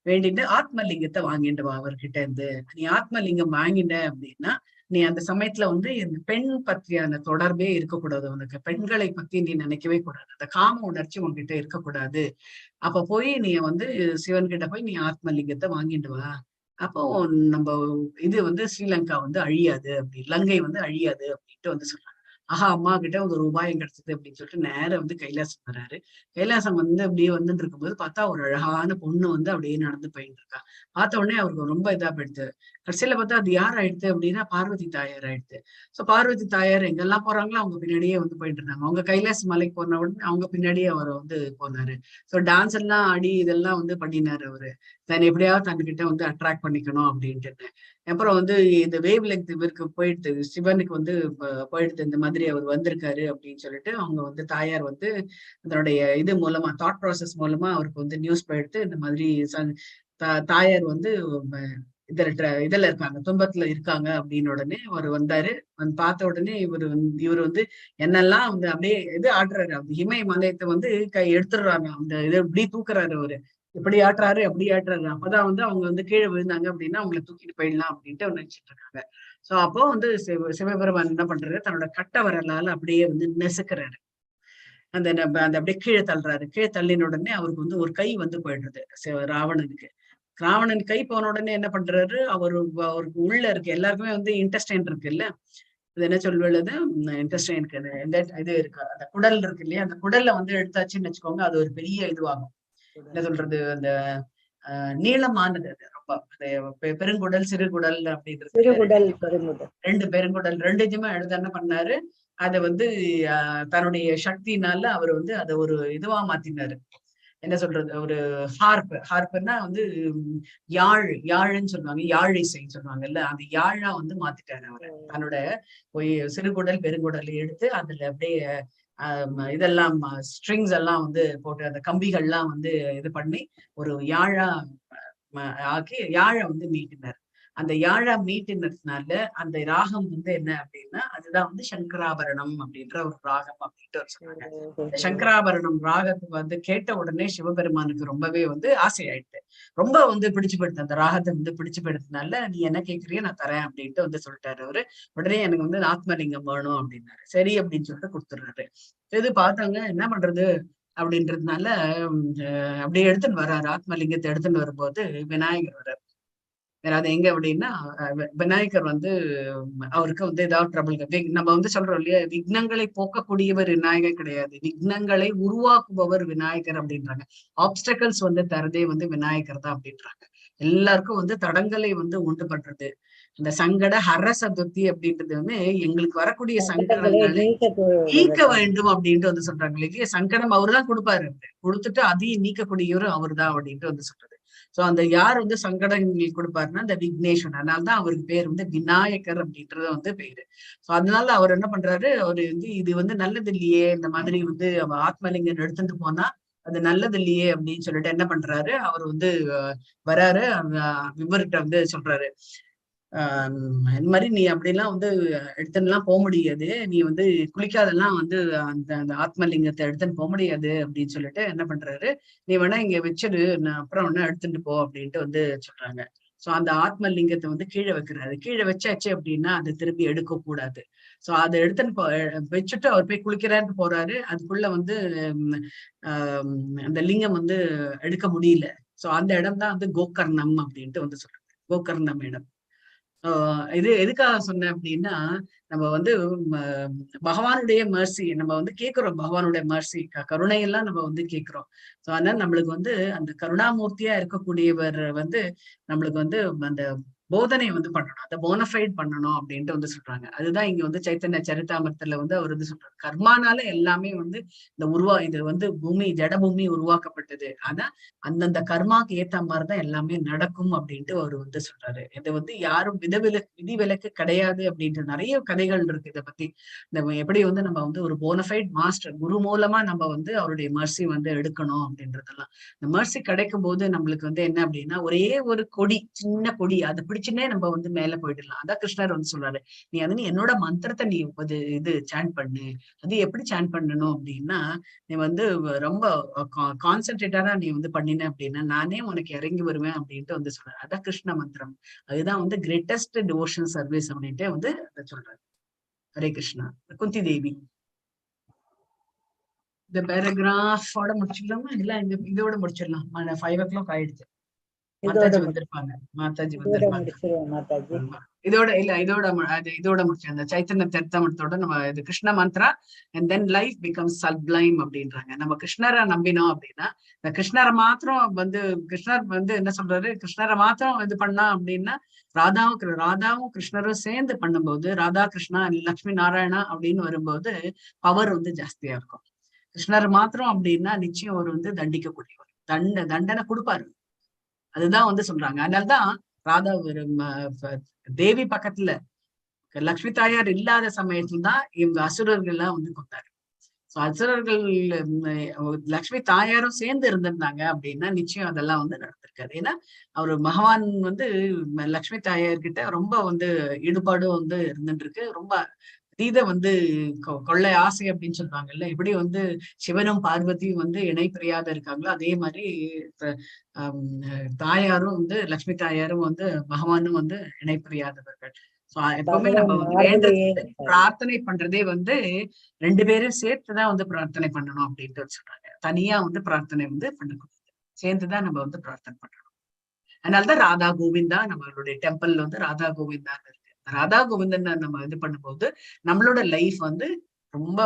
A: வேண்டிட்டு ஆத்மலிங்கத்தை வாங்கிட்டு வா அவர்கிட்ட இருந்து. நீ ஆத்மலிங்கம் வாங்கிட்ட அப்படின்னா நீ அந்த சமயத்துல வந்து இந்த பெண் பற்றியான தொடர்பே இருக்கக்கூடாது, உனக்கு பெண்களை பத்தி நீ நினைக்கவே கூடாது, அந்த காம உணர்ச்சி உன்கிட்ட இருக்கக்கூடாது. அப்ப போய் நீ வந்து சிவன் கிட்ட போய் நீ ஆத்மலிங்கத்தை வாங்கிட்டு வா, அப்போ நம்ம இது வந்து ஸ்ரீலங்கா வந்து அழியாது, அப்படி லங்கை வந்து அழியாது அப்படின்ட்டு வந்து சொல்றாங்க. ஆஹா அம்மா கிட்ட ஒரு உபாயம் கிடைச்சது அப்படின்னு சொல்லிட்டு நேரம் வந்து கைலாசம் வர்றாரு. கைலாசம் வந்து அப்படியே வந்துட்டு இருக்கும்போது பார்த்தா ஒரு அழகான பொண்ணு வந்து அப்படியே நடந்து போயிட்டு இருக்கா. பார்த்த உடனே அவருக்கு ரொம்ப இதா போயிடுது. கடைசியில பார்த்தா அது யார் ஆயிடுது அப்படின்னா பார்வதி தாயார் ஆயிடுது. சோ பார்வதி தாயார் எங்கெல்லாம் போறாங்களோ அவங்க பின்னாடியே வந்து போயிட்டு இருந்தாங்க. அவங்க கைலாச மலைக்கு போன உடனே அவங்க பின்னாடியே அவர் வந்து போனாரு. சோ டான்ஸ் எல்லாம் ஆடி இதெல்லாம் வந்து பண்ணினாரு அவரு. தன் எப்படியாவது தன்கிட்ட வந்து அட்ராக்ட் பண்ணிக்கணும் அப்படின்ட்டு. அப்புறம் வந்து இந்த வேவ் லெங்த் இவருக்கு போயிடுது, சிவனுக்கு வந்து போயிடுது, இந்த மாதிரி அவர் வந்திருக்காரு அப்படின்னு சொல்லிட்டு அவங்க வந்து தாயார் வந்து அதனுடைய இது மூலமா தாட் ப்ராசஸ் மூலமா அவருக்கு வந்து நியூஸ் போயிடுத்து. இந்த மாதிரி தாயார் வந்து இதுல இருக்காங்க, துன்பத்துல இருக்காங்க அப்படின்னு உடனே அவர் வந்தாரு. வந்து பார்த்த உடனே இவர் வந்து என்னெல்லாம் வந்து அப்படியே இது ஆடுறாரு. அந்த இமய மலையத்தை வந்து எடுத்துடுறாங்க, அந்த இதை இப்படி தூக்குறாரு அவரு. இப்படி ஆட்டுறாரு அப்படி ஆட்டுறாரு. அப்பதான் வந்து அவங்க வந்து கீழே விழுந்தாங்க அப்படின்னா அவங்களை தூக்கிட்டு போயிடலாம் அப்படின்ட்டு நினைச்சிட்டு இருக்காங்க. சோ அப்போ வந்து சிவபெருமான் என்ன பண்றாரு, தன்னோட கட்ட வரலால அப்படியே வந்து நெசுக்கிறாரு. அந்த அப்படியே கீழே தள்ளுறாரு. கீழே தள்ளின உடனே அவருக்கு வந்து ஒரு கை வந்து போயிடுறது ராவணனுக்கு. ராவணன் கை போன உடனே என்ன பண்றாரு, அவருக்கு உள்ள இருக்கு எல்லாருக்குமே வந்து இன்டெஸ்டைன் இருக்கு இல்ல, அது என்ன சொல்வது, இன்டெஸ்டைன் இது இருக்கு, அந்த குடல் இருக்கு இல்லையா, அந்த குடல்ல வந்து எடுத்தாச்சுன்னு வச்சுக்கோங்க, அது ஒரு பெரிய இதுவாகும். என்ன சொல்றது, அந்த நீளமானது, அது ரொம்ப பெருங்குடல் சிறுகுடல் அப்படின்னு ரெண்டு பெருங்குடல் ரெண்டு இதுமே எடுத்து என்ன பண்ணாரு, அதை வந்து தன்னுடைய சக்தினால அவர் வந்து அதை ஒரு இதுவா மாத்தினாரு. என்ன சொல்றது, ஒரு ஹார்ப்னா வந்து யாழ்ன்னு சொல்லுவாங்க, யாழ் இசைன்னு சொல்லுவாங்கல்ல, அந்த யாழா வந்து மாத்திட்டாரு அவரை. தன்னோட போய் சிறுகுடல் பெருங்குடல் எடுத்து அதுல அப்படியே இதெல்லாம் ஸ்ட்ரிங்ஸ் எல்லாம் வந்து போட்டு அந்த கம்பிகள்லாம் வந்து இது பண்ணி ஒரு யாழா ஆக்கி யாழை வந்து மீட்டினார். அந்த யாழா மீட்டினதுனால அந்த ராகம் வந்து என்ன அப்படின்னா அதுதான் வந்து சங்கராபரணம் அப்படின்ற ஒரு ராகம் அப்படின்ட்டு சொன்னாங்க. இந்த சங்கராபரணம் ராகத்துக்கு வந்து கேட்ட உடனே சிவபெருமானுக்கு ரொம்பவே வந்து ஆசை ஆயிடுது, ரொம்ப வந்து பிடிச்சு போயிடுது. அந்த ராகத்தை வந்து பிடிச்சு போயிடுறதுனால நீ என்ன கேட்கறியோ நான் தரேன் அப்படின்ட்டு வந்து சொல்லிட்டாரு அவரு. உடனே எனக்கு வந்து ஆத்மலிங்கம் வேணும் அப்படின்னாரு. சரி அப்படின்னு சொல்லிட்டு கொடுத்துடுறாரு. இது பார்த்தாங்க, என்ன பண்றது அப்படின்றதுனால அப்படியே எடுத்துன்னு வர்றாரு. ஆத்மலிங்கத்தை எடுத்துன்னு வரும்போது விநாயகர் வர்றாரு. அது எங்க அப்படின்னா விநாயகர் வந்து அவருக்கு வந்து ஏதாவது ட்ரபிள், நம்ம வந்து சொல்றோம் இல்லையா, விக்னங்களை போக்கக்கூடியவர் விநாயகர் கிடையாது, விக்னங்களை உருவாக்குபவர் விநாயகர் அப்படின்றாங்க. ஆப்ஸ்டக்கல்ஸ் வந்து தரதே வந்து விநாயகர் தான் அப்படின்றாங்க. எல்லாருக்கும் வந்து தடங்களை வந்து உண்டு பண்றது. இந்த சங்கட ஹர சதுர்த்தி அப்படின்றது வந்து எங்களுக்கு வரக்கூடிய சங்கடங்களை நீக்க வேண்டும் அப்படின்ட்டு வந்து சொல்றாங்க இல்லையா. சங்கடம் அவர்தான் கொடுப்பாரு, கொடுத்துட்டு அதையும் நீக்கக்கூடியவரும் அவர் தான் அப்படின்ட்டு வந்து சொல்றது. சோ அந்த யார் வந்து சங்கடங்கள் கொடுப்பாருன்னா அந்த விக்னேஸ்வரன். அதனாலதான் அவருக்கு பேர் வந்து விநாயகர் அப்படின்றது வந்து பேரு. சோ அதனால அவர் என்ன பண்றாரு, அவரு வந்து இது வந்து நல்லது இல்லையே, இந்த மாதிரி வந்து ஆத்மலிங்கம் எடுத்துட்டு போனா அது நல்லது இல்லையே அப்படின்னு சொல்லிட்டு என்ன பண்றாரு, அவர் வந்து வராரு. இவர்கிட்ட வந்து சொல்றாரு, இந்த மாதிரி நீ அப்படிலாம் வந்து எடுத்துலாம் போக முடியாது, நீ வந்து குளிக்காதெல்லாம் வந்து அந்த அந்த ஆத்மலிங்கத்தை எடுத்துன்னு போக முடியாது அப்படின்னு சொல்லிட்டு என்ன பண்றாரு, நீ வேணா இங்க வச்சிடு, நான் அப்புறம் ஒண்ணு எடுத்துட்டு போ அப்படின்ட்டு வந்து சொல்றாங்க. சோ அந்த ஆத்மலிங்கத்தை வந்து கீழே வைக்கிறாரு. கீழே வச்சாச்சு அப்படின்னா அதை திருப்பி எடுக்க கூடாது. சோ அதை எடுத்துன்னு வச்சுட்டு அவர் போய் குளிக்கிறான்னு போறாரு. அதுக்குள்ள வந்து அந்த லிங்கம் வந்து எடுக்க முடியல. சோ அந்த இடம் தான் வந்து கோகர்ணம் அப்படின்ட்டு வந்து சொல்றாங்க, கோகர்ணம் இடம். இது எதுக்காக சொன்னேன் அப்படின்னா, நம்ம வந்து பகவானுடைய மர்சி நம்ம வந்து கேட்கிறோம், பகவானுடைய மர்சி கருணை எல்லாம் நம்ம வந்து கேட்கிறோம். சோ அதனால நம்மளுக்கு வந்து அந்த கருணாமூர்த்தியா இருக்கக்கூடியவர் வந்து நம்மளுக்கு வந்து அந்த போதனை வந்து பண்ணணும், அதை போனஃபைட் பண்ணணும் அப்படின்ட்டு வந்து சொல்றாங்க. அதுதான் இங்க வந்து சைத்தன்ய சரிதாமிரத்துல வந்து அவர் வந்து சொல்றாரு, கர்மானால எல்லாமே வந்து இது வந்து பூமி ஜடபூமி உருவாக்கப்பட்டது, ஆனா அந்தந்த கர்மாக்கு ஏத்த மாதிரிதான் எல்லாமே நடக்கும் அப்படின்ட்டு அவர் வந்து சொல்றாரு. இது வந்து யாரும் விதிவிலக்கு கிடையாது அப்படின்ட்டு நிறைய கதைகள் இருக்கு இதை பத்தி. நம்ம எப்படி வந்து நம்ம வந்து ஒரு போனஃபைட் மாஸ்டர் குரு மூலமா நம்ம வந்து அவருடைய மர்சி வந்து எடுக்கணும் அப்படின்றதெல்லாம். இந்த மர்சி கிடைக்கும் போது நம்மளுக்கு வந்து என்ன அப்படின்னா, ஒரே ஒரு கொடி, சின்ன கொடி, அதை பிடிச்சுன்னே நம்ம வந்து மேல போயிடலாம். அதான் கிருஷ்ணர் வந்து சொல்றாரு, நீ என்னோட மந்திரத்தை நீ இது சாண்ட் பண்ணு. அது எப்படி சாண்ட் பண்ணணும் அப்படின்னா, நீ வந்து ரொம்ப கான்சென்ட்ரேட்டடா நீ வந்து பண்ணின அப்படின்னா நானே உனக்கு இறங்கி வருவேன் அப்படின்ட்டு வந்து சொல்றாரு. அதான் கிருஷ்ண மந்திரம், அதுதான் வந்து கிரேட்டஸ்ட் டிவோஷனல் சர்வீஸ் அப்படின்ட்டு வந்து அதை சொல்றாரு. ஹரே கிருஷ்ணா. குந்தி தேவி இந்த பேராகிராஃபோட முடிச்சிடலாமா, இல்ல இந்த இதோட முடிச்சிடலாம், 5 o'clock ஆயிடுச்சு. மாதாஜி வந்திருப்பாங்க. மாதாஜி வந்திருப்பாங்க.
B: முடிச்சிருவோம் மாதாஜி.
A: இதோட முடிச்சு அந்த சைத்தன்ய தீர்த்தமத்தோட நம்ம இது Krishna Mantra and than life becomes sublime அப்படின்றாங்க. நம்ம கிருஷ்ணரை நம்பினோம் அப்படின்னா, இந்த கிருஷ்ணரை மாத்திரம் கிருஷ்ணர் என்ன சொல்றாரு, கிருஷ்ணரை மாத்திரம் இது பண்ணா அப்படின்னா, ராதாவும் கிருஷ்ணரும் சேர்ந்து பண்ணும்போது, ராதா கிருஷ்ணா லட்சுமி நாராயணா அப்படின்னு வரும்போது பவர் ஜாஸ்தியா இருக்கும். கிருஷ்ணர் மாத்திரம் அப்படின்னா நிச்சயம் அவர் தண்டிக்கக்கூடியவர், தண்டனை கொடுப்பாரு. அதுதான் சொல்றாங்க. அதனால்தான் ராதா தேவி பக்கத்துல லக்ஷ்மி தாயார் இல்லாத சமயத்துல தான் இவங்க அசுரர்கள் எல்லாம் கொண்டாரு. அசுரர்கள் லக்ஷ்மி தாயாரும் சேர்ந்து இருந்திருந்தாங்க அப்படின்னா நிச்சயம் அதெல்லாம் நடந்திருக்காது. ஏன்னா அவரு பகவான் லக்ஷ்மி தாயார்கிட்ட ரொம்ப ஈடுபாடும் இருந்துட்டு இருக்கு. ரொம்ப அதீத கொள்ளை ஆசை அப்படின்னு சொல்றாங்கல்ல, எப்படி சிவனும் பார்வதியும் இணை பிரியாத இருக்காங்களோ அதே மாதிரி தாயாரும் லக்ஷ்மி தாயாரும் பகவானும் இணை பிரியாதவர்கள். எப்பவுமே நம்ம வேண்டது பிரார்த்தனை பண்றதே ரெண்டு பேரும் சேர்த்துதான் பிரார்த்தனை பண்ணணும் அப்படின்ட்டு சொல்றாங்க. தனியா பிரார்த்தனை பண்ணக்கூடாது, சேர்ந்துதான் நம்ம பிரார்த்தனை பண்ணணும். அதனாலதான் ராதா கோவிந்தா நம்மளுடைய டெம்பிள் ராதா கோவிந்தா இருக்கு. ராதா கோவிந்தன் நம்ம இது பண்ணும்போது நம்மளோட லைஃப் ரொம்ப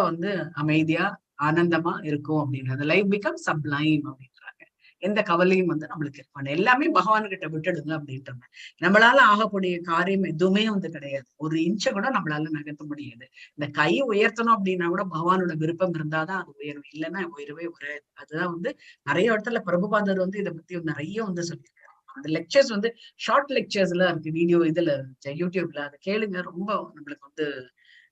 A: அமைதியா ஆனந்தமா இருக்கும் அப்படின்றது. லைஃப் பிகம் சப்ளைம் அப்படின்றாங்க. எந்த கவலையும் நம்மளுக்கு இருப்பாங்க, எல்லாமே பகவான் கிட்ட விட்டுடுங்க அப்படின்றாங்க. நம்மளால ஆகக்கூடிய காரியம் எதுவுமே கிடையாது. ஒரு இன்ச்ச கூட நம்மளால நகர்த்த முடியாது. இந்த கை உயர்த்தணும் அப்படின்னா கூட பகவானோட விருப்பம் இருந்தாதான் அது உயரும், இல்லைன்னா உயரவே உயராது. அதுதான் நிறைய இடத்துல பிரபுபாதர் இதை பத்தி நிறைய சொல்லியிருக்காரு. அந்த லெக்சர்ஸ் ஷார்ட் லெக்சர்ஸ் எல்லாம் இருக்கு, வீடியோ இதுல யூடியூப்ல, அதை கேளுங்க, ரொம்ப நம்மளுக்கு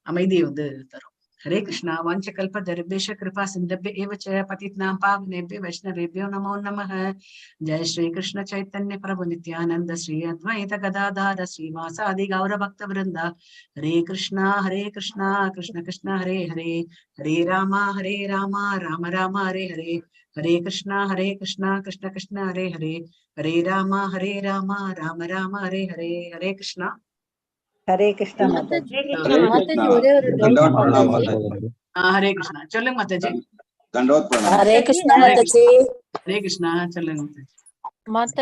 A: அமைதியை தரும். ஹரே கிருஷ்ணா. வாஞ்ச கல்பதருபேஷ கிருபா சிந்தப்ய ஏவ ச பதித்னாம் பாவனேப்ய வைஷ்ணவேப்யோ நமோ நமः. ஜெய ஸ்ரீ கிருஷ்ண சைத்தன்ய பிரபு நித்யானந்த ஸ்ரீ அத்வைத கதாதார ஸ்ரீவாசாதி கௌர பக்த விருந்தா. ஹரே கிருஷ்ணா கிருஷ்ண கிருஷ்ண ஹரே ஹரே, ஹரே ராமா ராம ராம ஹரே ஹரே, ஹரே கிருஷ்ணா கிருஷ்ண கிருஷ்ண ஹரே ஹரே, ஹரே ராமா ராம ராம ஹரே ஹரே. ஹரே கிருஷ்ணா.
B: ஹரே கிருஷ்ணா மாதாஜி.
D: மாதாஜி ஒரே ஒரு டவுட் மாதாஜி.
A: ஹரே கிருஷ்ணா. சொல்லுங்க மாதாஜி.
I: ஹரே கிருஷ்ணா மாதாஜி.
A: ஹரே கிருஷ்ணா. சொல்லுங்க மாதாஜி.
D: மாதாஜி